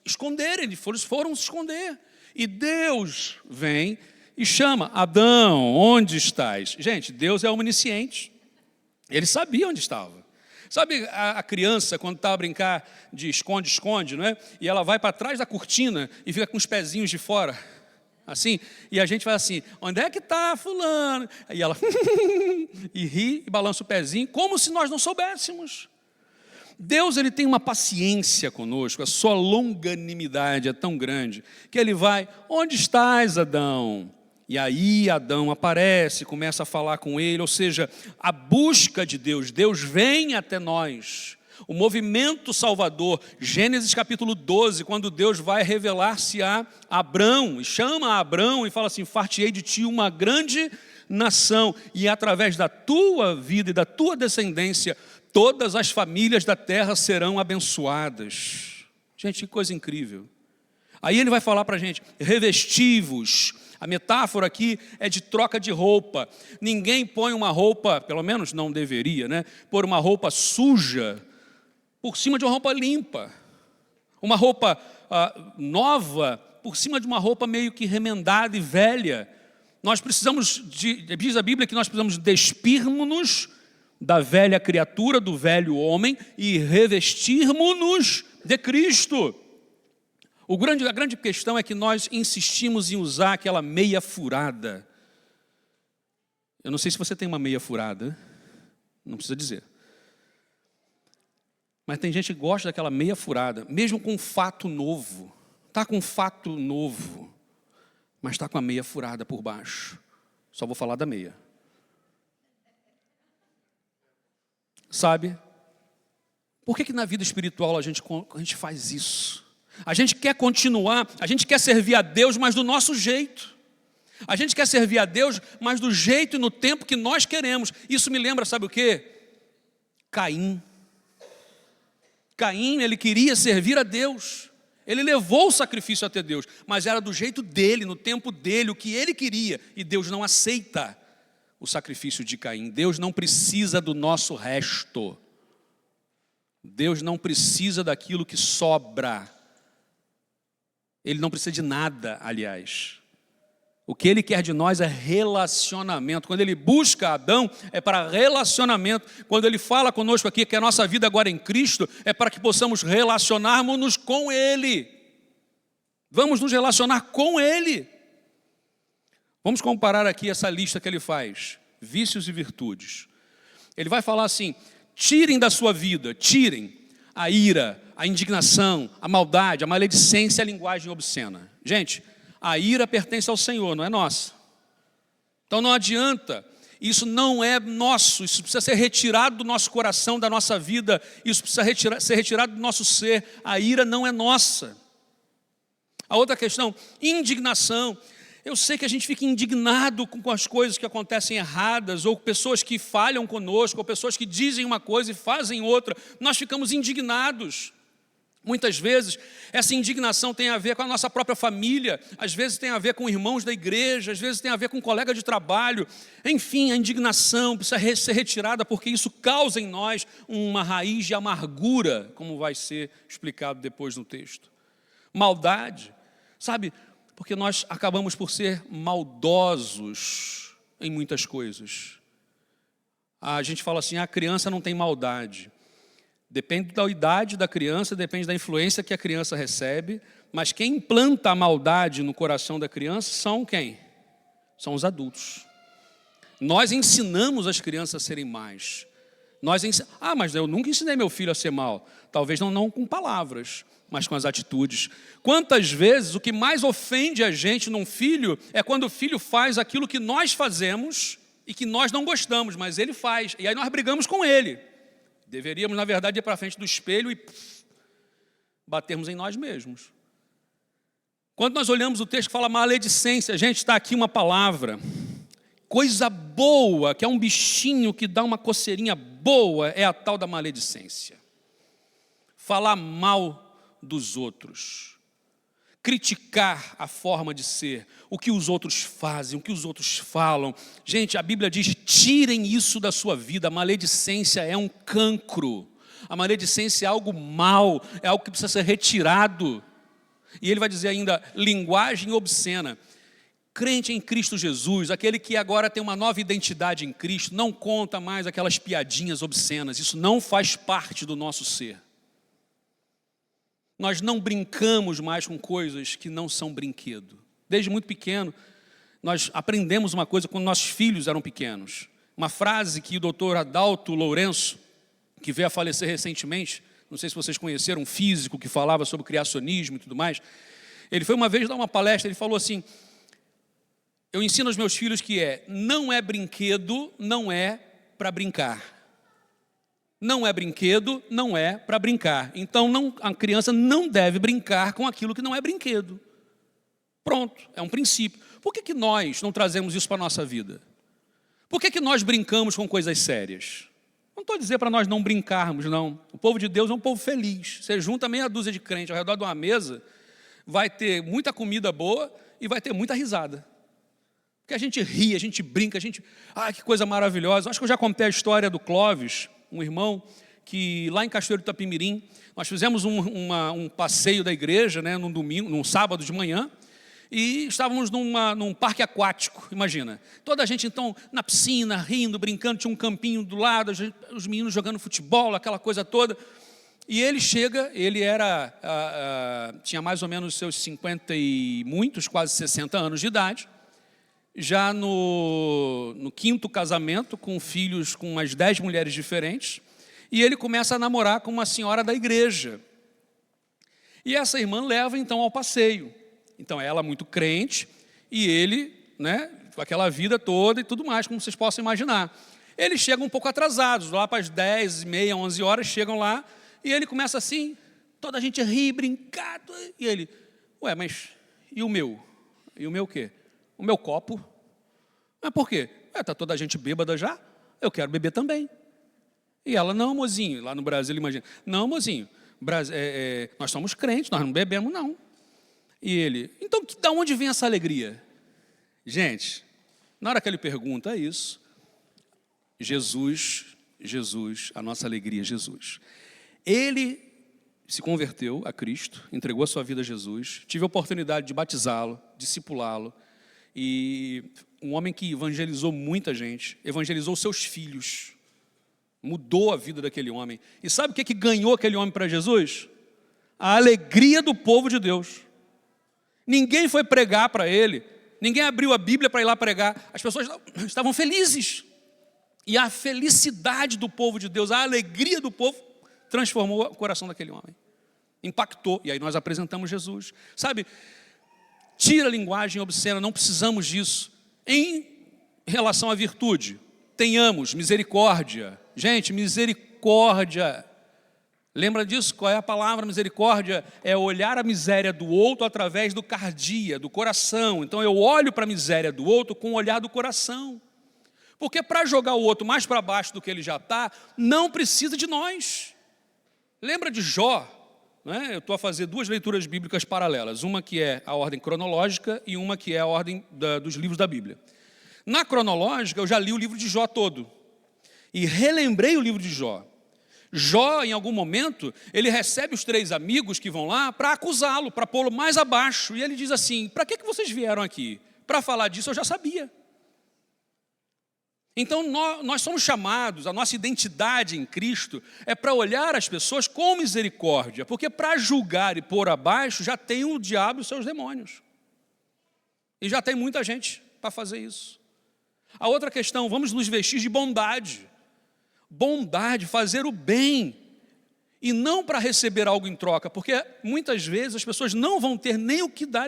esconderem. Eles foram se esconder. E Deus vem e chama, Adão, onde estás? Gente, Deus é onisciente. Ele sabia onde estava. Sabe a criança, quando está a brincar de esconde-esconde, não é? E ela vai para trás da cortina e fica com os pezinhos de fora. Assim, e a gente vai assim, onde é que está fulano? E ela e ri e balança o pezinho, como se nós não soubéssemos. Deus, ele tem uma paciência conosco, a sua longanimidade é tão grande, que ele vai, onde estás, Adão? E aí Adão aparece, começa a falar com ele, ou seja, a busca de Deus, Deus vem até nós. O movimento salvador, Gênesis capítulo 12, quando Deus vai revelar-se a Abrão, e chama a Abrão e fala assim, far-te-ei de ti uma grande nação, e através da tua vida e da tua descendência, todas as famílias da terra serão abençoadas. Gente, que coisa incrível. Aí ele vai falar para a gente, revesti-vos. A metáfora aqui é de troca de roupa. Ninguém põe uma roupa, pelo menos não deveria, né? Pôr uma roupa suja por cima de uma roupa limpa, uma roupa nova por cima de uma roupa meio que remendada e velha. Nós precisamos, diz a Bíblia que nós precisamos despirmos-nos da velha criatura, do velho homem e revestirmos-nos de Cristo. A grande questão é que nós insistimos em usar aquela meia furada. Eu não sei se você tem uma meia furada, não precisa dizer. Mas tem gente que gosta daquela meia furada, mesmo com um fato novo. Está com um fato novo, mas está com a meia furada por baixo. Só vou falar da meia. Sabe? Por que na vida espiritual a gente faz isso? A gente quer continuar, a gente quer servir a Deus, mas do nosso jeito. A gente quer servir a Deus, mas do jeito e no tempo que nós queremos. Isso me lembra, sabe o quê? Caim. Caim, ele queria servir a Deus. Ele levou o sacrifício até Deus, mas era do jeito dele, no tempo dele, o que ele queria. E Deus não aceita o sacrifício de Caim. Deus não precisa do nosso resto. Deus não precisa daquilo que sobra. Ele não precisa de nada, aliás. O que Ele quer de nós é relacionamento. Quando Ele busca Adão, é para relacionamento. Quando Ele fala conosco aqui que a nossa vida agora em Cristo, é para que possamos relacionarmos-nos com Ele. Vamos nos relacionar com Ele. Vamos comparar aqui essa lista que Ele faz. Vícios e virtudes. Ele vai falar assim, tirem da sua vida, tirem a ira, a indignação, a maldade, a maledicência e a linguagem obscena. Gente, a ira pertence ao Senhor, não é nossa. Então não adianta, isso não é nosso, isso precisa ser retirado do nosso coração, da nossa vida, isso precisa ser retirado do nosso ser, a ira não é nossa. A outra questão, indignação. Eu sei que a gente fica indignado com as coisas que acontecem erradas, ou pessoas que falham conosco, ou pessoas que dizem uma coisa e fazem outra. Nós ficamos indignados. Muitas vezes, essa indignação tem a ver com a nossa própria família, às vezes tem a ver com irmãos da igreja, às vezes tem a ver com um colega de trabalho. Enfim, a indignação precisa ser retirada, porque isso causa em nós uma raiz de amargura, como vai ser explicado depois no texto. Maldade, sabe? Porque nós acabamos por ser maldosos em muitas coisas. A gente fala assim, a criança não tem maldade. Depende da idade da criança, depende da influência que a criança recebe, mas quem implanta a maldade no coração da criança são quem? São os adultos. Nós ensinamos as crianças a serem mais. Mas eu nunca ensinei meu filho a ser mal. Talvez não com palavras, mas com as atitudes. Quantas vezes o que mais ofende a gente num filho é quando o filho faz aquilo que nós fazemos e que nós não gostamos, mas ele faz. E aí nós brigamos com ele. Deveríamos, na verdade, ir para frente do espelho e batermos em nós mesmos. Quando nós olhamos o texto que fala maledicência, gente, está aqui uma palavra. Coisa boa, que é um bichinho que dá uma coceirinha boa, é a tal da maledicência. Falar mal dos outros. Criticar a forma de ser, o que os outros fazem, o que os outros falam. Gente, a Bíblia diz, tirem isso da sua vida. A maledicência é um cancro. A maledicência é algo mal, é algo que precisa ser retirado. E ele vai dizer ainda, linguagem obscena. Crente em Cristo Jesus, aquele que agora tem uma nova identidade em Cristo, não conta mais aquelas piadinhas obscenas. Isso não faz parte do nosso ser. Nós não brincamos mais com coisas que não são brinquedo. Desde muito pequeno, nós aprendemos uma coisa quando nossos filhos eram pequenos. Uma frase que o doutor Adalto Lourenço, que veio a falecer recentemente, não sei se vocês conheceram, um físico que falava sobre criacionismo e tudo mais, ele foi uma vez dar uma palestra, ele falou assim, eu ensino aos meus filhos que não é brinquedo, não é para brincar. Não é brinquedo, não é para brincar. Então a criança não deve brincar com aquilo que não é brinquedo. Pronto, é um princípio. Por que nós não trazemos isso para a nossa vida? Por que nós brincamos com coisas sérias? Não estou dizendo para nós não brincarmos, não. O povo de Deus é um povo feliz. Você junta meia dúzia de crentes ao redor de uma mesa, vai ter muita comida boa e vai ter muita risada. Porque a gente ri, a gente brinca, que coisa maravilhosa. Acho que eu já contei a história do Clóvis, um irmão que lá em Cachoeiro do Itapemirim, nós fizemos um passeio da igreja, né, num sábado de manhã, e estávamos num parque aquático, imagina. Toda a gente então na piscina, rindo, brincando, tinha um campinho do lado, os meninos jogando futebol, aquela coisa toda. E ele chega, ele tinha mais ou menos seus 50 e muitos, quase 60 anos de idade, já no 5º casamento, com filhos com umas 10 mulheres diferentes, e ele começa a namorar com uma senhora da igreja. E essa irmã leva então ao passeio. Então ela muito crente, e ele, né, com aquela vida toda e tudo mais, como vocês possam imaginar. Eles chegam um pouco atrasados, lá para as 10h30, 11 horas, chegam lá, e ele começa assim, toda a gente ri, brincar, e ele, mas e o meu? E o meu o quê? O meu copo. Mas por quê? Está toda a gente bêbada já, eu quero beber também. E ela, não, mozinho, lá no Brasil, imagina, não, mozinho, nós somos crentes, nós não bebemos, não. E ele, então, de onde vem essa alegria? Gente, na hora que ele pergunta isso, Jesus, a nossa alegria é Jesus. Ele se converteu a Cristo, entregou a sua vida a Jesus. Tive a oportunidade de batizá-lo, discipulá-lo. E um homem que evangelizou muita gente, evangelizou seus filhos, mudou a vida daquele homem. E sabe o que ganhou aquele homem para Jesus? A alegria do povo de Deus. Ninguém foi pregar para ele, ninguém abriu a Bíblia para ir lá pregar. As pessoas estavam felizes. E a felicidade do povo de Deus, a alegria do povo, transformou o coração daquele homem. Impactou. E aí nós apresentamos Jesus. Sabe, tira a linguagem obscena, não precisamos disso. Em relação à virtude, tenhamos misericórdia. Gente, misericórdia. Lembra disso? Qual é a palavra misericórdia? É olhar a miséria do outro através do cardia, do coração. Então eu olho para a miséria do outro com o olhar do coração. Porque para jogar o outro mais para baixo do que ele já está, não precisa de nós. Lembra de Jó? Né? Eu estou a fazer 2 leituras bíblicas paralelas. Uma que é a ordem cronológica e uma que é a ordem dos livros da Bíblia. Na cronológica, eu já li o livro de Jó todo. E relembrei o livro de Jó. Jó, em algum momento, ele recebe os 3 amigos que vão lá para acusá-lo, para pô-lo mais abaixo. E ele diz assim, para que vocês vieram aqui? Para falar disso eu já sabia. Então nós somos chamados, a nossa identidade em Cristo é para olhar as pessoas com misericórdia, porque para julgar e pôr abaixo já tem o diabo e os seus demônios. E já tem muita gente para fazer isso. A outra questão, vamos nos vestir de bondade. Bondade, fazer o bem, e não para receber algo em troca, porque muitas vezes as pessoas não vão ter nem o que dar,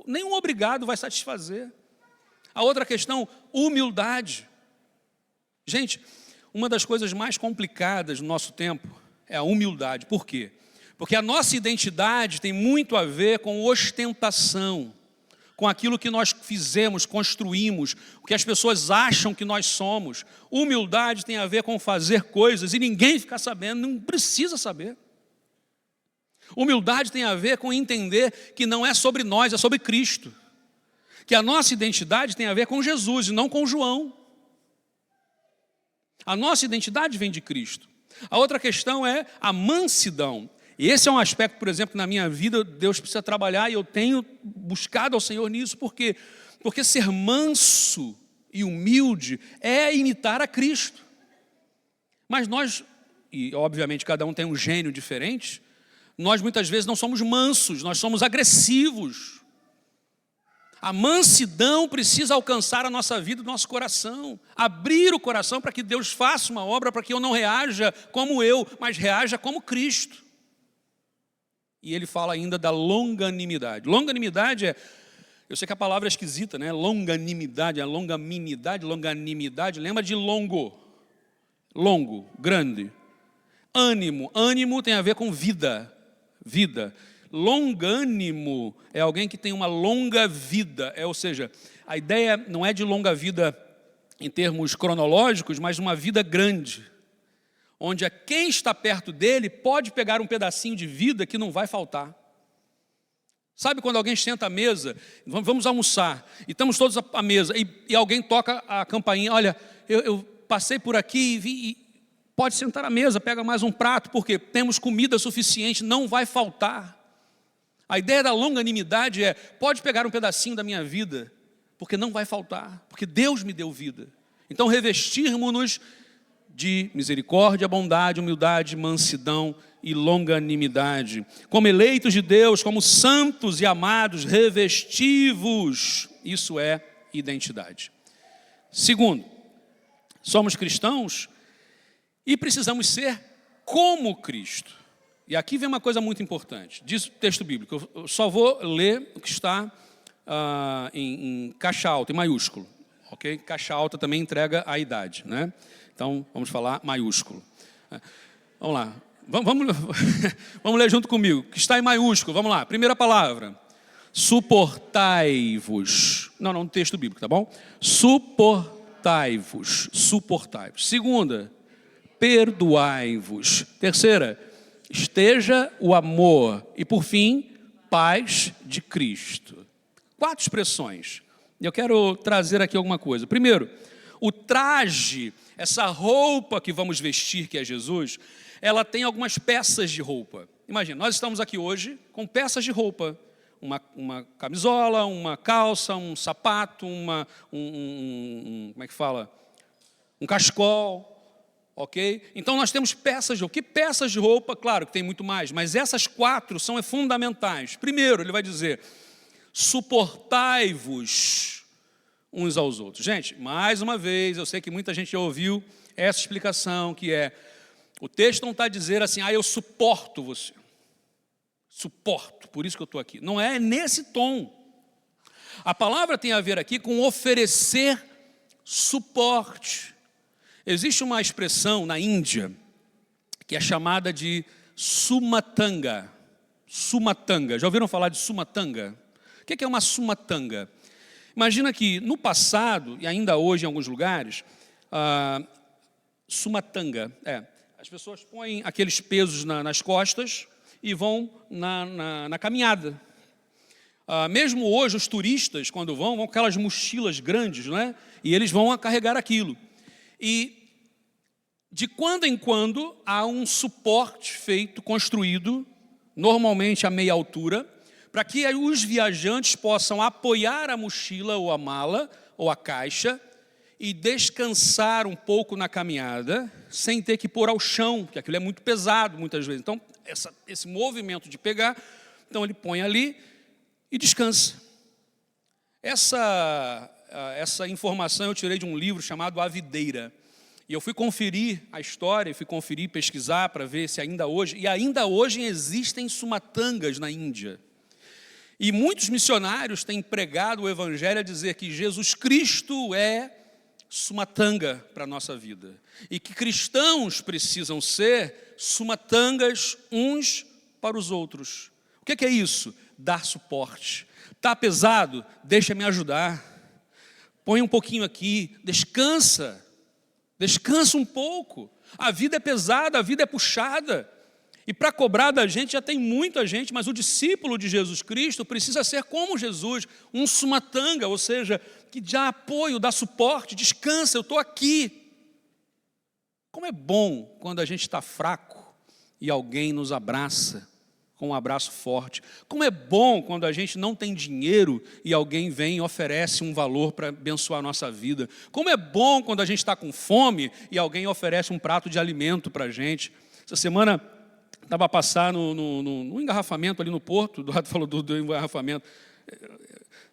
nenhum obrigado vai satisfazer. A outra questão, humildade. Gente, uma das coisas mais complicadas no nosso tempo é a humildade. Por quê? Porque a nossa identidade tem muito a ver com ostentação, com aquilo que nós fizemos, construímos, o que as pessoas acham que nós somos. Humildade tem a ver com fazer coisas e ninguém ficar sabendo, não precisa saber. Humildade tem a ver com entender que não é sobre nós, é sobre Cristo. Que a nossa identidade tem a ver com Jesus e não com João. A nossa identidade vem de Cristo. A outra questão é a mansidão. E esse é um aspecto, por exemplo, que na minha vida Deus precisa trabalhar e eu tenho buscado ao Senhor nisso. Por quê? Porque ser manso e humilde é imitar a Cristo. Mas nós, e obviamente cada um tem um gênio diferente, nós muitas vezes não somos mansos, nós somos agressivos. A mansidão precisa alcançar a nossa vida, o nosso coração. Abrir o coração para que Deus faça uma obra, para que eu não reaja como eu, mas reaja como Cristo. E ele fala ainda da longanimidade. Longanimidade é, eu sei que a palavra é esquisita, né? Longanimidade, a longanimidade, lembra de longo, grande. Ânimo tem a ver com vida. Longânimo é alguém que tem uma longa vida, ou seja, a ideia não é de longa vida em termos cronológicos, mas uma vida grande, onde quem está perto dele pode pegar um pedacinho de vida que não vai faltar. Sabe quando alguém senta à mesa, vamos almoçar, e estamos todos à mesa, e alguém toca a campainha, olha, eu passei por aqui e vi, pode sentar à mesa, pega mais um prato, porque temos comida suficiente, não vai faltar. A ideia da longanimidade é, pode pegar um pedacinho da minha vida, porque não vai faltar, porque Deus me deu vida. Então revestirmos-nos de misericórdia, bondade, humildade, mansidão e longanimidade. Como eleitos de Deus, como santos e amados, revestivos. Isso é identidade. Segundo, somos cristãos e precisamos ser como Cristo. E aqui vem uma coisa muito importante. Diz o texto bíblico. Eu só vou ler o que está em caixa alta, em maiúsculo. Okay? Caixa alta também entrega a idade, né? Então, vamos falar maiúsculo. Vamos lá. Vamos ler junto comigo. O que está em maiúsculo. Vamos lá. Primeira palavra. Suportai-vos. Não, no texto bíblico, tá bom? Suportai-vos. Segunda, perdoai-vos. Terceira, esteja o amor. E por fim, paz de Cristo. 4 expressões. Eu quero trazer aqui alguma coisa. Primeiro, o traje, essa roupa que vamos vestir, que é Jesus, ela tem algumas peças de roupa. Imagina, nós estamos aqui hoje com peças de roupa. Uma camisola, uma calça, um sapato, como é que fala? Um cachecol. Ok? Então nós temos peças de roupa. Que peças de roupa? Claro que tem muito mais, mas essas 4 são fundamentais. Primeiro, ele vai dizer: suportai-vos uns aos outros. Gente, mais uma vez, eu sei que muita gente já ouviu essa explicação, que é, o texto não está a dizer assim, eu suporto você. Suporto, por isso que eu estou aqui. Não é nesse tom. A palavra tem a ver aqui com oferecer suporte. Existe uma expressão na Índia que é chamada de sumatanga. Sumatanga. Já ouviram falar de sumatanga? O que é uma sumatanga? Imagina que no passado, e ainda hoje em alguns lugares, sumatanga, as pessoas põem aqueles pesos nas costas e vão na caminhada. Mesmo hoje, os turistas, quando vão com aquelas mochilas grandes, não é? E eles vão a carregar aquilo. E de quando em quando há um suporte feito, construído, normalmente a meia altura, para que os viajantes possam apoiar a mochila ou a mala ou a caixa e descansar um pouco na caminhada, sem ter que pôr ao chão, porque aquilo é muito pesado muitas vezes. Então, esse movimento de pegar, então ele põe ali e descansa. Essa informação eu tirei de um livro chamado A Videira. E eu fui conferir a história, pesquisar para ver se ainda hoje existem sumatangas na Índia. E muitos missionários têm pregado o evangelho a dizer que Jesus Cristo é sumatanga para a nossa vida. E que cristãos precisam ser sumatangas uns para os outros. O que é isso? Dar suporte. Está pesado? Deixa me ajudar. Põe um pouquinho aqui, descansa um pouco. A vida é pesada, a vida é puxada. E para cobrar da gente já tem muita gente, mas o discípulo de Jesus Cristo precisa ser como Jesus, um sumatanga, ou seja, que dá apoio, dá suporte, descansa, eu estou aqui. Como é bom quando a gente está fraco e alguém nos abraça com um abraço forte. Como é bom quando a gente não tem dinheiro e alguém vem e oferece um valor para abençoar a nossa vida. Como é bom quando a gente está com fome e alguém oferece um prato de alimento para a gente. Essa semana estava a passar no engarrafamento ali no porto, o Eduardo falou do engarrafamento,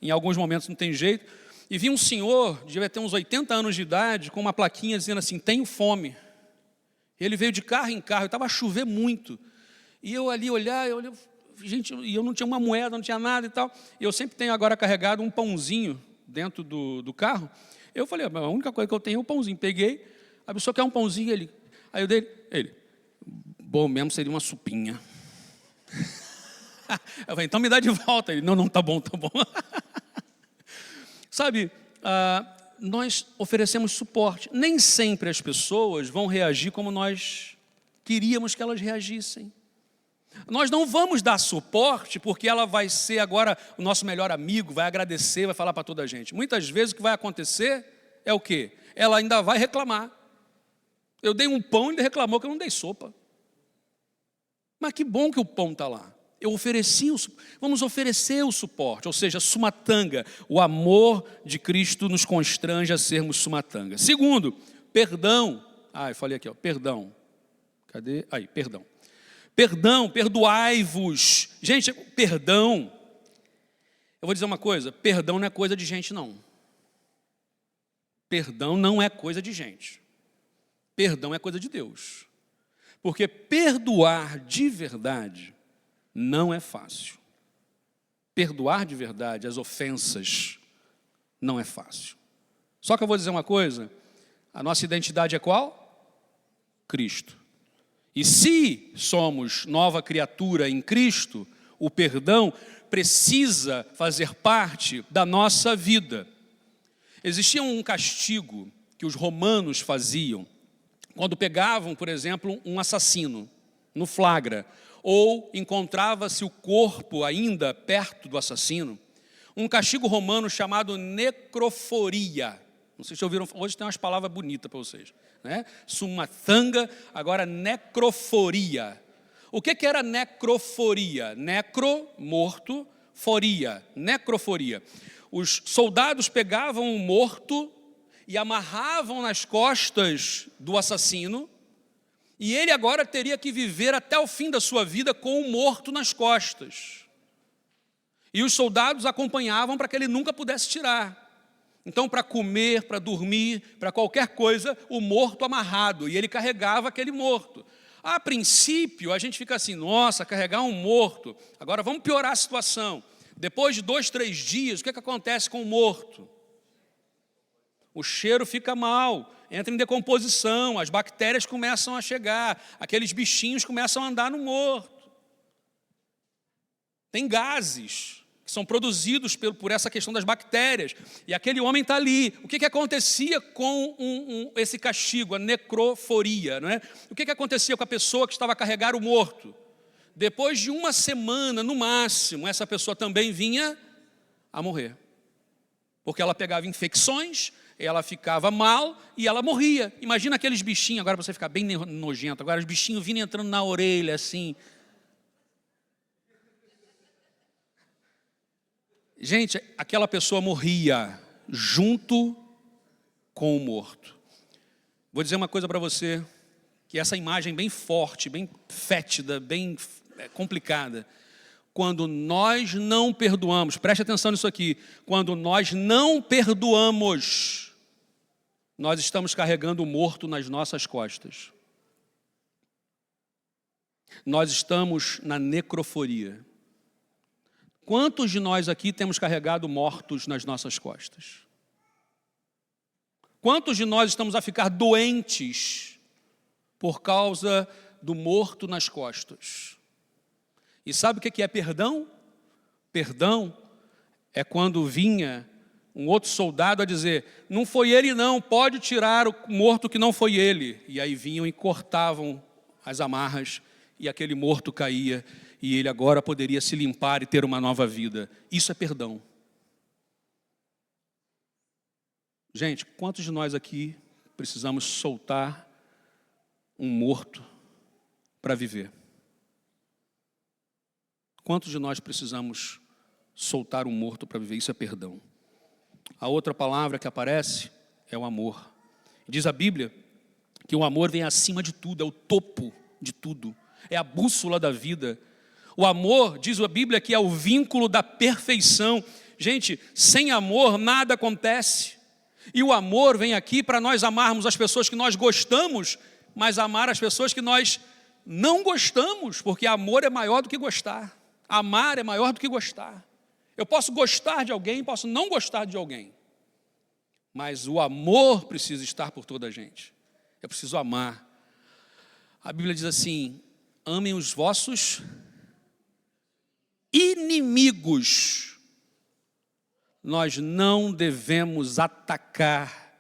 em alguns momentos não tem jeito, e vi um senhor, devia ter uns 80 anos de idade, com uma plaquinha dizendo assim, tenho fome. Ele veio de carro em carro, estava a chover muito, e eu ali gente, e eu não tinha uma moeda, não tinha nada e tal, e eu sempre tenho agora carregado um pãozinho dentro do carro. Eu falei, a única coisa que eu tenho é o pãozinho. Peguei, a pessoa quer um pãozinho, aí eu dei, ele, bom mesmo seria uma sopinha. Eu falei, então me dá de volta. Ele, não, tá bom. Sabe, nós oferecemos suporte. Nem sempre as pessoas vão reagir como nós queríamos que elas reagissem. Nós não vamos dar suporte porque ela vai ser agora o nosso melhor amigo, vai agradecer, vai falar para toda a gente. Muitas vezes o que vai acontecer é o quê? Ela ainda vai reclamar. Eu dei um pão e ele reclamou que eu não dei sopa. Mas que bom que o pão está lá. Vamos oferecer o suporte, ou seja, sumatanga. O amor de Cristo nos constrange a sermos sumatanga. Segundo, perdão. Eu falei aqui, perdão. Cadê? Aí, perdão. Perdão, perdoai-vos. Gente, perdão. Eu vou dizer uma coisa, perdão não é coisa de gente, não. Perdão não é coisa de gente. Perdão é coisa de Deus. Porque perdoar de verdade não é fácil. Perdoar de verdade as ofensas não é fácil. Só que eu vou dizer uma coisa, a nossa identidade é qual? Cristo. E se somos nova criatura em Cristo, o perdão precisa fazer parte da nossa vida. Existia um castigo que os romanos faziam quando pegavam, por exemplo, um assassino no flagra, ou encontrava-se o corpo ainda perto do assassino, um castigo romano chamado necroforia. Não sei se ouviram, hoje tem umas palavras bonitas para vocês, né? Sumatanga, agora necroforia. O que era necroforia? Necro, morto, foria, necroforia. Os soldados pegavam o morto e amarravam nas costas do assassino, e ele agora teria que viver até o fim da sua vida com o morto nas costas. E os soldados acompanhavam para que ele nunca pudesse tirar. Então, para comer, para dormir, para qualquer coisa, o morto amarrado, e ele carregava aquele morto. A princípio, a gente fica assim, nossa, carregar um morto. Agora, vamos piorar a situação. Depois de 2, 3 dias, o que acontece com o morto? O cheiro fica mal, entra em decomposição, as bactérias começam a chegar, aqueles bichinhos começam a andar no morto. Tem gases que são produzidos por essa questão das bactérias, e aquele homem está ali. O que acontecia com esse castigo, a necroforia? Não é? O que acontecia com a pessoa que estava a carregar o morto? Depois de 1 semana, no máximo, essa pessoa também vinha a morrer. Porque ela pegava infecções, ela ficava mal e ela morria. Imagina aqueles bichinhos, agora você fica bem nojento, agora os bichinhos vindo entrando na orelha assim. Gente, aquela pessoa morria junto com o morto. Vou dizer uma coisa para você, que essa imagem bem forte, bem fétida, bem complicada. Quando nós não perdoamos, preste atenção nisso aqui, quando nós não perdoamos, nós estamos carregando o morto nas nossas costas. Nós estamos na necroforia. Quantos de nós aqui temos carregado mortos nas nossas costas? Quantos de nós estamos a ficar doentes por causa do morto nas costas? E sabe o que é perdão? Perdão é quando vinha um outro soldado a dizer, não foi ele não, pode tirar o morto que não foi ele. E aí vinham e cortavam as amarras e aquele morto caía e ele agora poderia se limpar e ter uma nova vida. Isso é perdão. Gente, quantos de nós aqui precisamos soltar um morto para viver? Quantos de nós precisamos soltar um morto para viver? Isso é perdão. A outra palavra que aparece é o amor. Diz a Bíblia que o amor vem acima de tudo, é o topo de tudo, é a bússola da vida. O amor, diz a Bíblia, que é o vínculo da perfeição. Gente, sem amor nada acontece. E o amor vem aqui para nós amarmos as pessoas que nós gostamos, mas amar as pessoas que nós não gostamos, porque amor é maior do que gostar. Amar é maior do que gostar. Eu posso gostar de alguém, posso não gostar de alguém. Mas o amor precisa estar por toda a gente. Eu preciso amar. A Bíblia diz assim, amem os vossos inimigos. Nós não devemos atacar,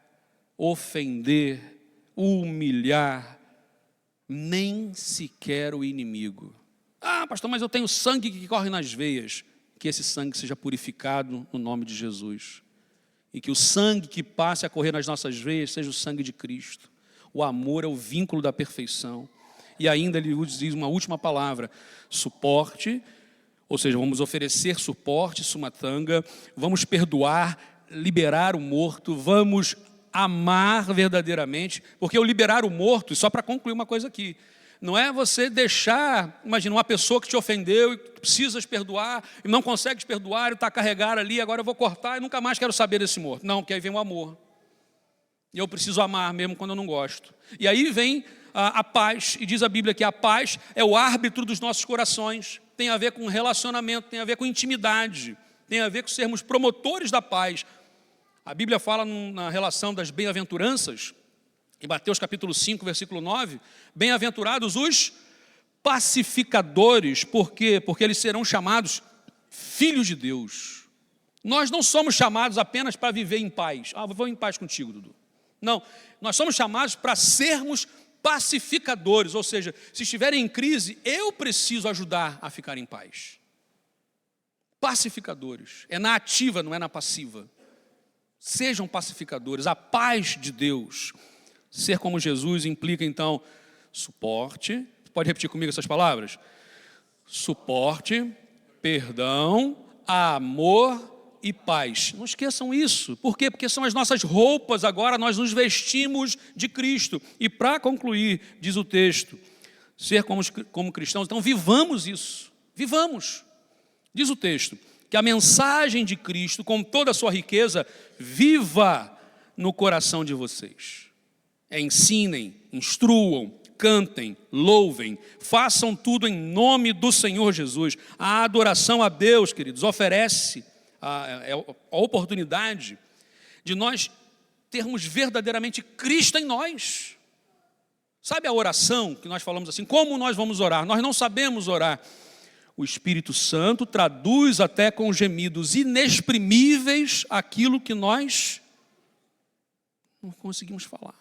ofender, humilhar, nem sequer o inimigo. Ah, pastor, mas eu tenho sangue que corre nas veias. Que esse sangue seja purificado no nome de Jesus. E que o sangue que passe a correr nas nossas veias seja o sangue de Cristo. O amor é o vínculo da perfeição. E ainda ele diz uma última palavra, suporte, ou seja, vamos oferecer suporte, sumatanga, vamos perdoar, liberar o morto, vamos amar verdadeiramente, porque o liberar o morto, só para concluir uma coisa aqui, não é você deixar, imagina, uma pessoa que te ofendeu e precisas perdoar, e não consegue te perdoar, e está a carregar ali, agora eu vou cortar e nunca mais quero saber desse morto. Não, porque aí vem o amor. E eu preciso amar mesmo quando eu não gosto. E aí vem a paz, e diz a Bíblia que a paz é o árbitro dos nossos corações, tem a ver com relacionamento, tem a ver com intimidade, tem a ver com sermos promotores da paz. A Bíblia fala na relação das bem-aventuranças, em Mateus capítulo 5, versículo 9, bem-aventurados os pacificadores, por quê? Porque eles serão chamados filhos de Deus. Nós não somos chamados apenas para viver em paz. Ah, vou em paz contigo, Dudu. Não, nós somos chamados para sermos pacificadores, ou seja, se estiverem em crise, eu preciso ajudar a ficar em paz. Pacificadores, é na ativa, não é na passiva. Sejam pacificadores, a paz de Deus. Ser como Jesus implica, então, suporte, Pode repetir comigo essas palavras? Suporte, perdão, amor e paz. Não esqueçam isso. Por quê? Porque são as nossas roupas agora, nós nos vestimos de Cristo. E para concluir, diz o texto, ser como cristãos, então vivamos isso. Vivamos. Diz o texto, que a mensagem de Cristo, com toda a sua riqueza, viva no coração de vocês. Ensinem, instruam, cantem, louvem, façam tudo em nome do Senhor Jesus. A adoração a Deus, queridos, oferece a oportunidade de nós termos verdadeiramente Cristo em nós. Sabe a oração que nós falamos assim? Como nós vamos orar? Nós não sabemos orar. O Espírito Santo traduz até com gemidos inexprimíveis aquilo que nós não conseguimos falar.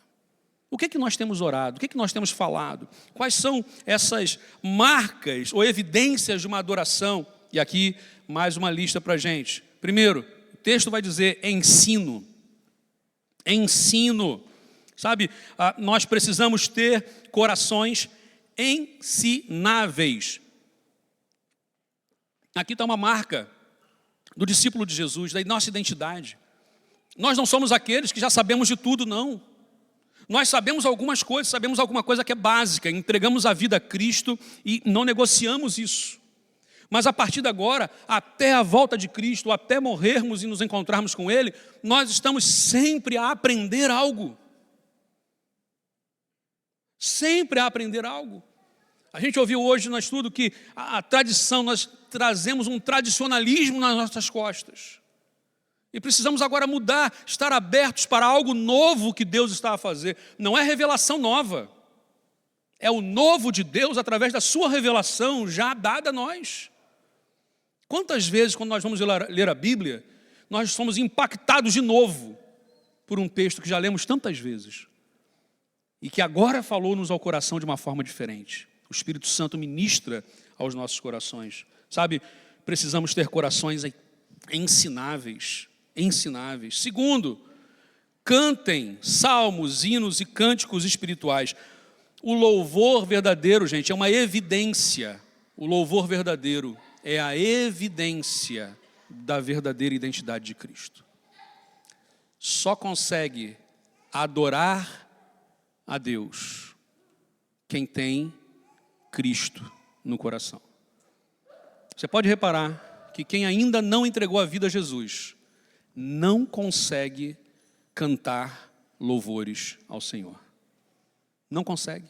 O que é que nós temos orado? O que é que nós temos falado? Quais são essas marcas ou evidências de uma adoração? E aqui mais uma lista para a gente. Primeiro, o texto vai dizer ensino. Ensino. Sabe, nós precisamos ter corações ensináveis. Aqui está uma marca do discípulo de Jesus, da nossa identidade. Nós não somos aqueles que já sabemos de tudo, não. Nós sabemos algumas coisas, sabemos alguma coisa que é básica, entregamos a vida a Cristo e não negociamos isso. Mas a partir de agora, até a volta de Cristo, até morrermos e nos encontrarmos com Ele, nós estamos sempre a aprender algo. Sempre a aprender algo. A gente ouviu hoje no estudo que a tradição, nós trazemos um tradicionalismo nas nossas costas. E precisamos agora mudar, estar abertos para algo novo que Deus está a fazer. Não é revelação nova. É o novo de Deus através da sua revelação já dada a nós. Quantas vezes, quando nós vamos ler a Bíblia, nós somos impactados de novo por um texto que já lemos tantas vezes e que agora falou-nos ao coração de uma forma diferente. O Espírito Santo ministra aos nossos corações. Sabe, precisamos ter corações ensináveis. Ensináveis. Segundo, cantem salmos, hinos e cânticos espirituais. O louvor verdadeiro, gente, é uma evidência. O louvor verdadeiro é a evidência da verdadeira identidade de Cristo. Só consegue adorar a Deus quem tem Cristo no coração. Você pode reparar que quem ainda não entregou a vida a Jesus não consegue cantar louvores ao Senhor. Não consegue.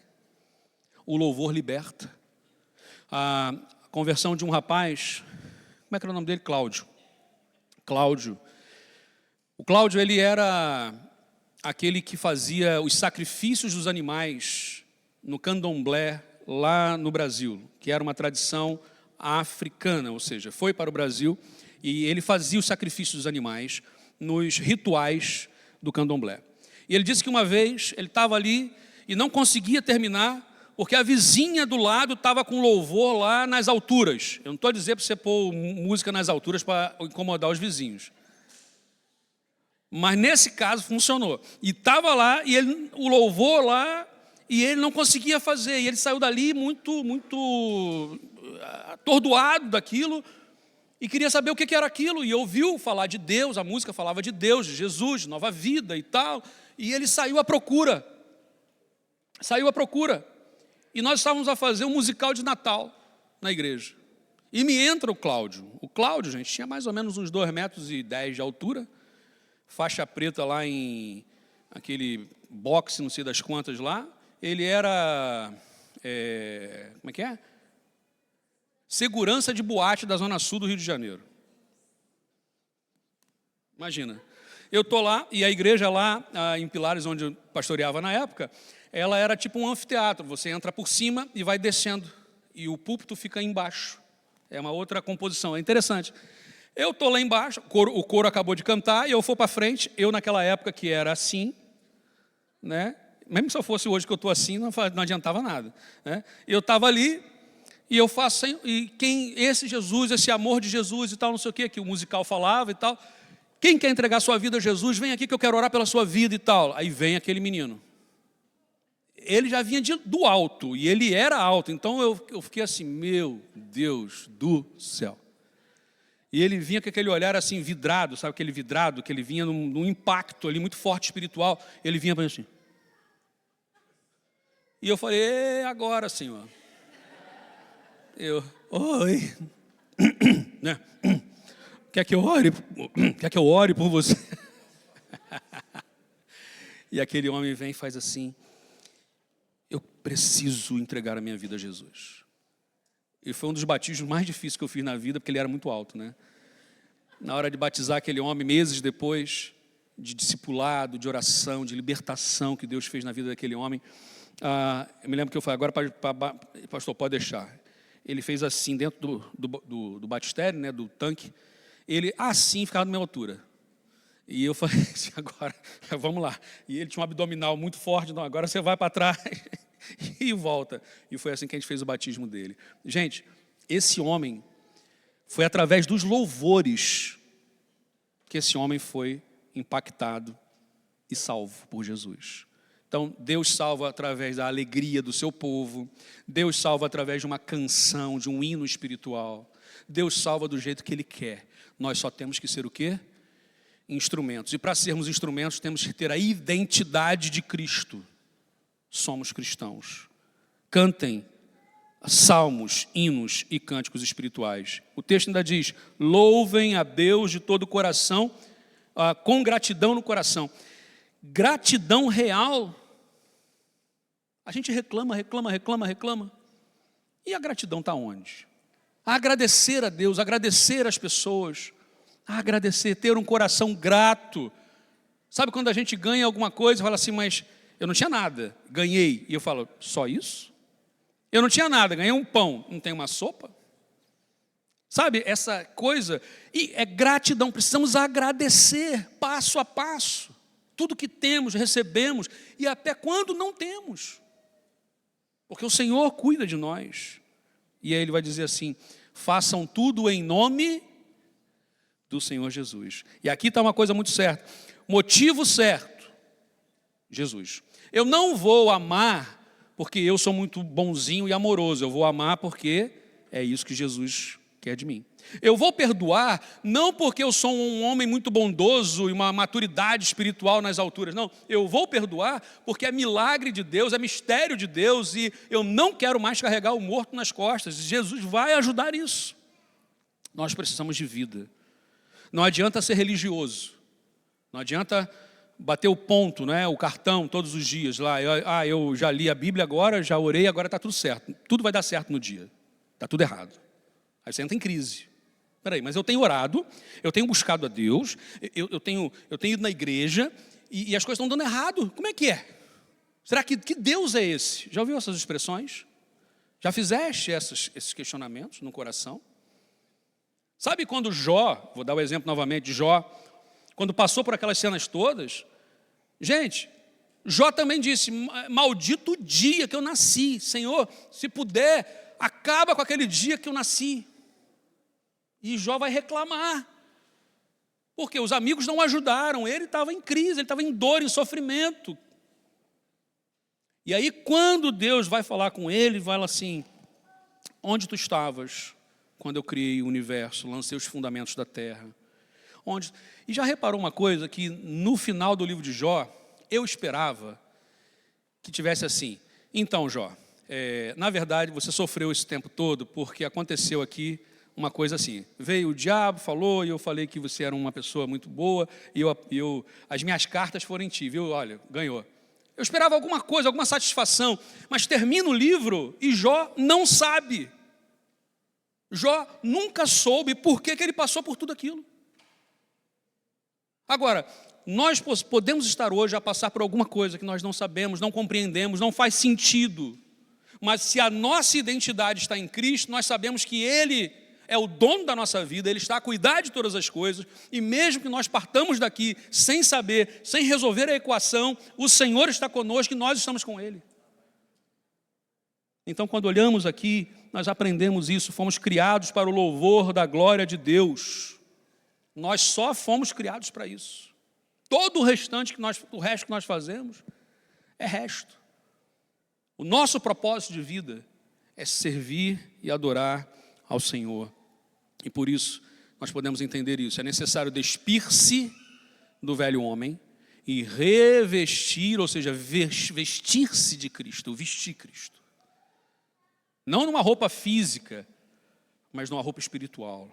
O louvor liberta. A conversão de um rapaz, como é que era o nome dele? Cláudio. O Cláudio, ele era aquele que fazia os sacrifícios dos animais no candomblé lá no Brasil, que era uma tradição africana, ou seja, foi para o Brasil e ele fazia os sacrifícios dos animais nos rituais do candomblé. E ele disse que uma vez ele estava ali e não conseguia terminar porque a vizinha do lado estava com louvor lá nas alturas. Eu não estou dizendo para você pôr música nas alturas para incomodar os vizinhos. Mas nesse caso funcionou. E estava lá, e ele, o louvor lá, e ele não conseguia fazer. E ele saiu dali muito atordoado daquilo, e queria saber o que era aquilo. E ouviu falar de Deus, a música falava de Deus, de Jesus, de nova vida e tal. E ele saiu à procura. E nós estávamos a fazer um musical de Natal na igreja. E me entra o Cláudio. O Cláudio, gente, tinha mais ou menos uns 2,10 metros de altura, faixa preta lá em aquele boxe, não sei das quantas lá. Ele era, como é que é? Segurança de boate da Zona Sul do Rio de Janeiro. Imagina. Eu estou lá, e a igreja lá em Pilares, onde eu pastoreava na época, ela era tipo um anfiteatro. Você entra por cima e vai descendo. E o púlpito fica embaixo. É uma outra composição, é interessante. Eu estou lá embaixo, o coro acabou de cantar, e eu vou para frente. Eu, naquela época, que era assim, né? Mesmo se eu fosse hoje que eu estou assim, não adiantava nada, né? Eu estava ali, e eu faço, e quem, esse Jesus, esse amor de Jesus e tal, não sei o que o musical falava e tal. Quem quer entregar sua vida a Jesus, vem aqui que eu quero orar pela sua vida e tal. Aí vem aquele menino. ele já vinha do alto, e ele era alto, então eu fiquei assim, meu Deus do céu. E ele vinha com aquele olhar assim, vidrado, sabe aquele vidrado, que ele vinha num impacto ali muito forte espiritual, ele vinha para mim assim. E eu falei, agora, Senhor. Oi. Né? Quer que eu ore por você? E aquele homem vem e faz assim, eu preciso entregar a minha vida a Jesus. E foi um dos batismos mais difíceis que eu fiz na vida, porque ele era muito alto, né? Na hora de batizar aquele homem, meses depois, de discipulado, de oração, de libertação que Deus fez na vida daquele homem, eu me lembro que eu falei, agora, pastor, pode deixar. Ele fez assim, dentro do batistério, né, do tanque, ele assim ficava na minha altura. E eu falei assim, agora, vamos lá. E ele tinha um abdominal muito forte, então agora você vai para trás e volta. E foi assim que a gente fez o batismo dele. Gente, esse homem, foi através dos louvores que esse homem foi impactado e salvo por Jesus. Então, Deus salva através da alegria do seu povo. Deus salva através de uma canção, de um hino espiritual. Deus salva do jeito que Ele quer. Nós só temos que ser o quê? Instrumentos. E para sermos instrumentos, temos que ter a identidade de Cristo. Somos cristãos. Cantem salmos, hinos e cânticos espirituais. O texto ainda diz, louvem a Deus de todo o coração, com gratidão no coração. Gratidão real. A gente reclama. E a gratidão está onde? Agradecer a Deus, agradecer as pessoas, agradecer, ter um coração grato. Sabe quando a gente ganha alguma coisa e fala assim, mas eu não tinha nada, ganhei. E eu falo, só isso? Eu não tinha nada, ganhei um pão, não tem uma sopa? Sabe, essa coisa, e é gratidão, precisamos agradecer passo a passo. Tudo que temos, recebemos, e até quando não temos. Porque o Senhor cuida de nós. E aí Ele vai dizer assim, façam tudo em nome do Senhor Jesus. E aqui está uma coisa muito certa. Motivo certo, Jesus. Eu não vou amar porque eu sou muito bonzinho e amoroso. Eu vou amar porque é isso que Jesus quer de mim. Eu vou perdoar não porque eu sou um homem muito bondoso e uma maturidade espiritual nas alturas. Não, eu vou perdoar porque é milagre de Deus, é mistério de Deus e eu não quero mais carregar o morto nas costas. Jesus vai ajudar isso. Nós precisamos de vida. Não adianta ser religioso. Não adianta bater o ponto, né, o cartão todos os dias lá. Eu já li a Bíblia agora, já orei, agora está tudo certo. Tudo vai dar certo no dia. Está tudo errado. Aí você entra em crise. Peraí, mas eu tenho orado, eu tenho buscado a Deus, eu tenho ido na igreja e as coisas estão dando errado. Como é que é? Será que Deus é esse? Já ouviu essas expressões? Já fizeste esses questionamentos no coração? Sabe quando Jó, vou dar o exemplo novamente de Jó, quando passou por aquelas cenas todas, gente, Jó também disse, maldito o dia que eu nasci, Senhor, se puder, acaba com aquele dia que eu nasci. E Jó vai reclamar, porque os amigos não ajudaram, ele estava em crise, ele estava em dor, em sofrimento. E aí quando Deus vai falar com ele, vai falar assim, onde tu estavas quando eu criei o universo, lancei os fundamentos da terra? Onde? E já reparou uma coisa, que no final do livro de Jó, eu esperava que tivesse assim, então Jó, na verdade você sofreu esse tempo todo porque aconteceu aqui uma coisa assim, veio o diabo, falou, e eu falei que você era uma pessoa muito boa, e as minhas cartas foram em ti, viu? Olha, ganhou. Eu esperava alguma coisa, alguma satisfação, mas termina o livro e Jó não sabe. Jó nunca soube por que ele passou por tudo aquilo. Agora, nós podemos estar hoje a passar por alguma coisa que nós não sabemos, não compreendemos, não faz sentido. Mas se a nossa identidade está em Cristo, nós sabemos que Ele é o dono da nossa vida, Ele está a cuidar de todas as coisas, e mesmo que nós partamos daqui sem saber, sem resolver a equação, o Senhor está conosco e nós estamos com Ele. Então, quando olhamos aqui, nós aprendemos isso, fomos criados para o louvor da glória de Deus. Nós só fomos criados para isso. Todo o resto que nós fazemos é resto. O nosso propósito de vida é servir e adorar ao Senhor. E por isso, nós podemos entender isso. É necessário despir-se do velho homem e revestir, ou seja, vestir-se de Cristo, vestir Cristo. Não numa roupa física, mas numa roupa espiritual.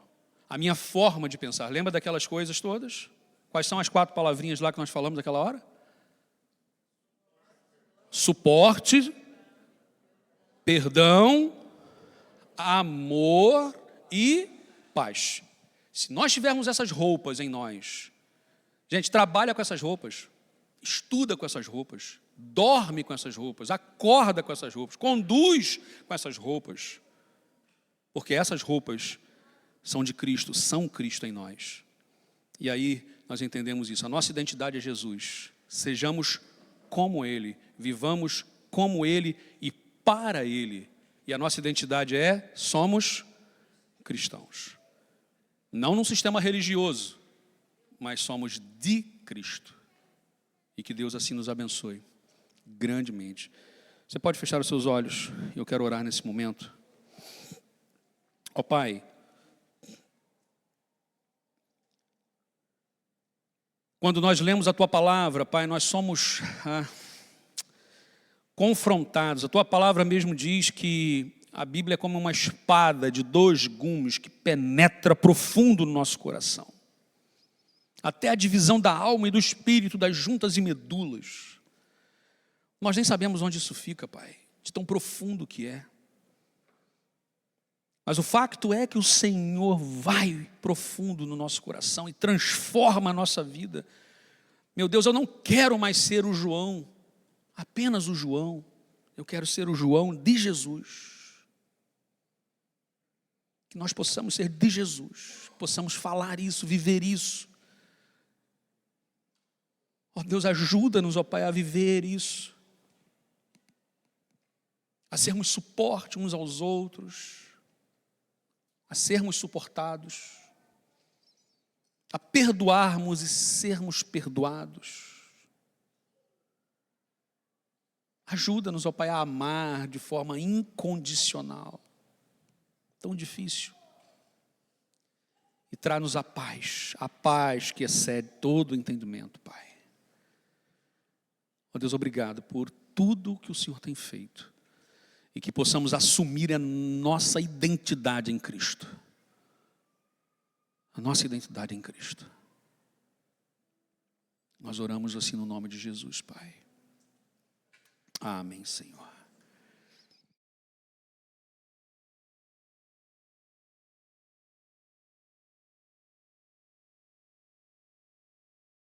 A minha forma de pensar, lembra daquelas coisas todas? Quais são as 4 palavrinhas lá que nós falamos naquela hora? Suporte, perdão, amor e paz. Se nós tivermos essas roupas em nós, gente, trabalha com essas roupas, estuda com essas roupas, dorme com essas roupas, acorda com essas roupas, conduz com essas roupas, porque essas roupas são de Cristo, são Cristo em nós. E aí nós entendemos isso, a nossa identidade é Jesus, sejamos como Ele, vivamos como Ele e para Ele. E a nossa identidade é, somos cristãos. Não num sistema religioso, mas somos de Cristo. E que Deus assim nos abençoe grandemente. Você pode fechar os seus olhos, eu quero orar nesse momento. Ó Pai, quando nós lemos a Tua palavra, Pai, nós somos confrontados. A Tua palavra mesmo diz que a Bíblia é como uma espada de 2 gumes que penetra profundo no nosso coração. Até a divisão da alma e do espírito, das juntas e medulas. Nós nem sabemos onde isso fica, Pai, de tão profundo que é. Mas o facto é que o Senhor vai profundo no nosso coração e transforma a nossa vida. Meu Deus, eu não quero mais ser o João, apenas o João. Eu quero ser o João de Jesus. Que nós possamos ser de Jesus, possamos falar isso, viver isso. Ó Deus, ajuda-nos, ó Pai, a viver isso. A sermos suporte uns aos outros. A sermos suportados. A perdoarmos e sermos perdoados. Ajuda-nos, ó Pai, a amar de forma incondicional. Tão difícil. E traz-nos a paz que excede todo o entendimento, Pai. Ó Deus, obrigado por tudo que o Senhor tem feito. E que possamos assumir a nossa identidade em Cristo. A nossa identidade em Cristo. Nós oramos assim no nome de Jesus, Pai. Amém, Senhor.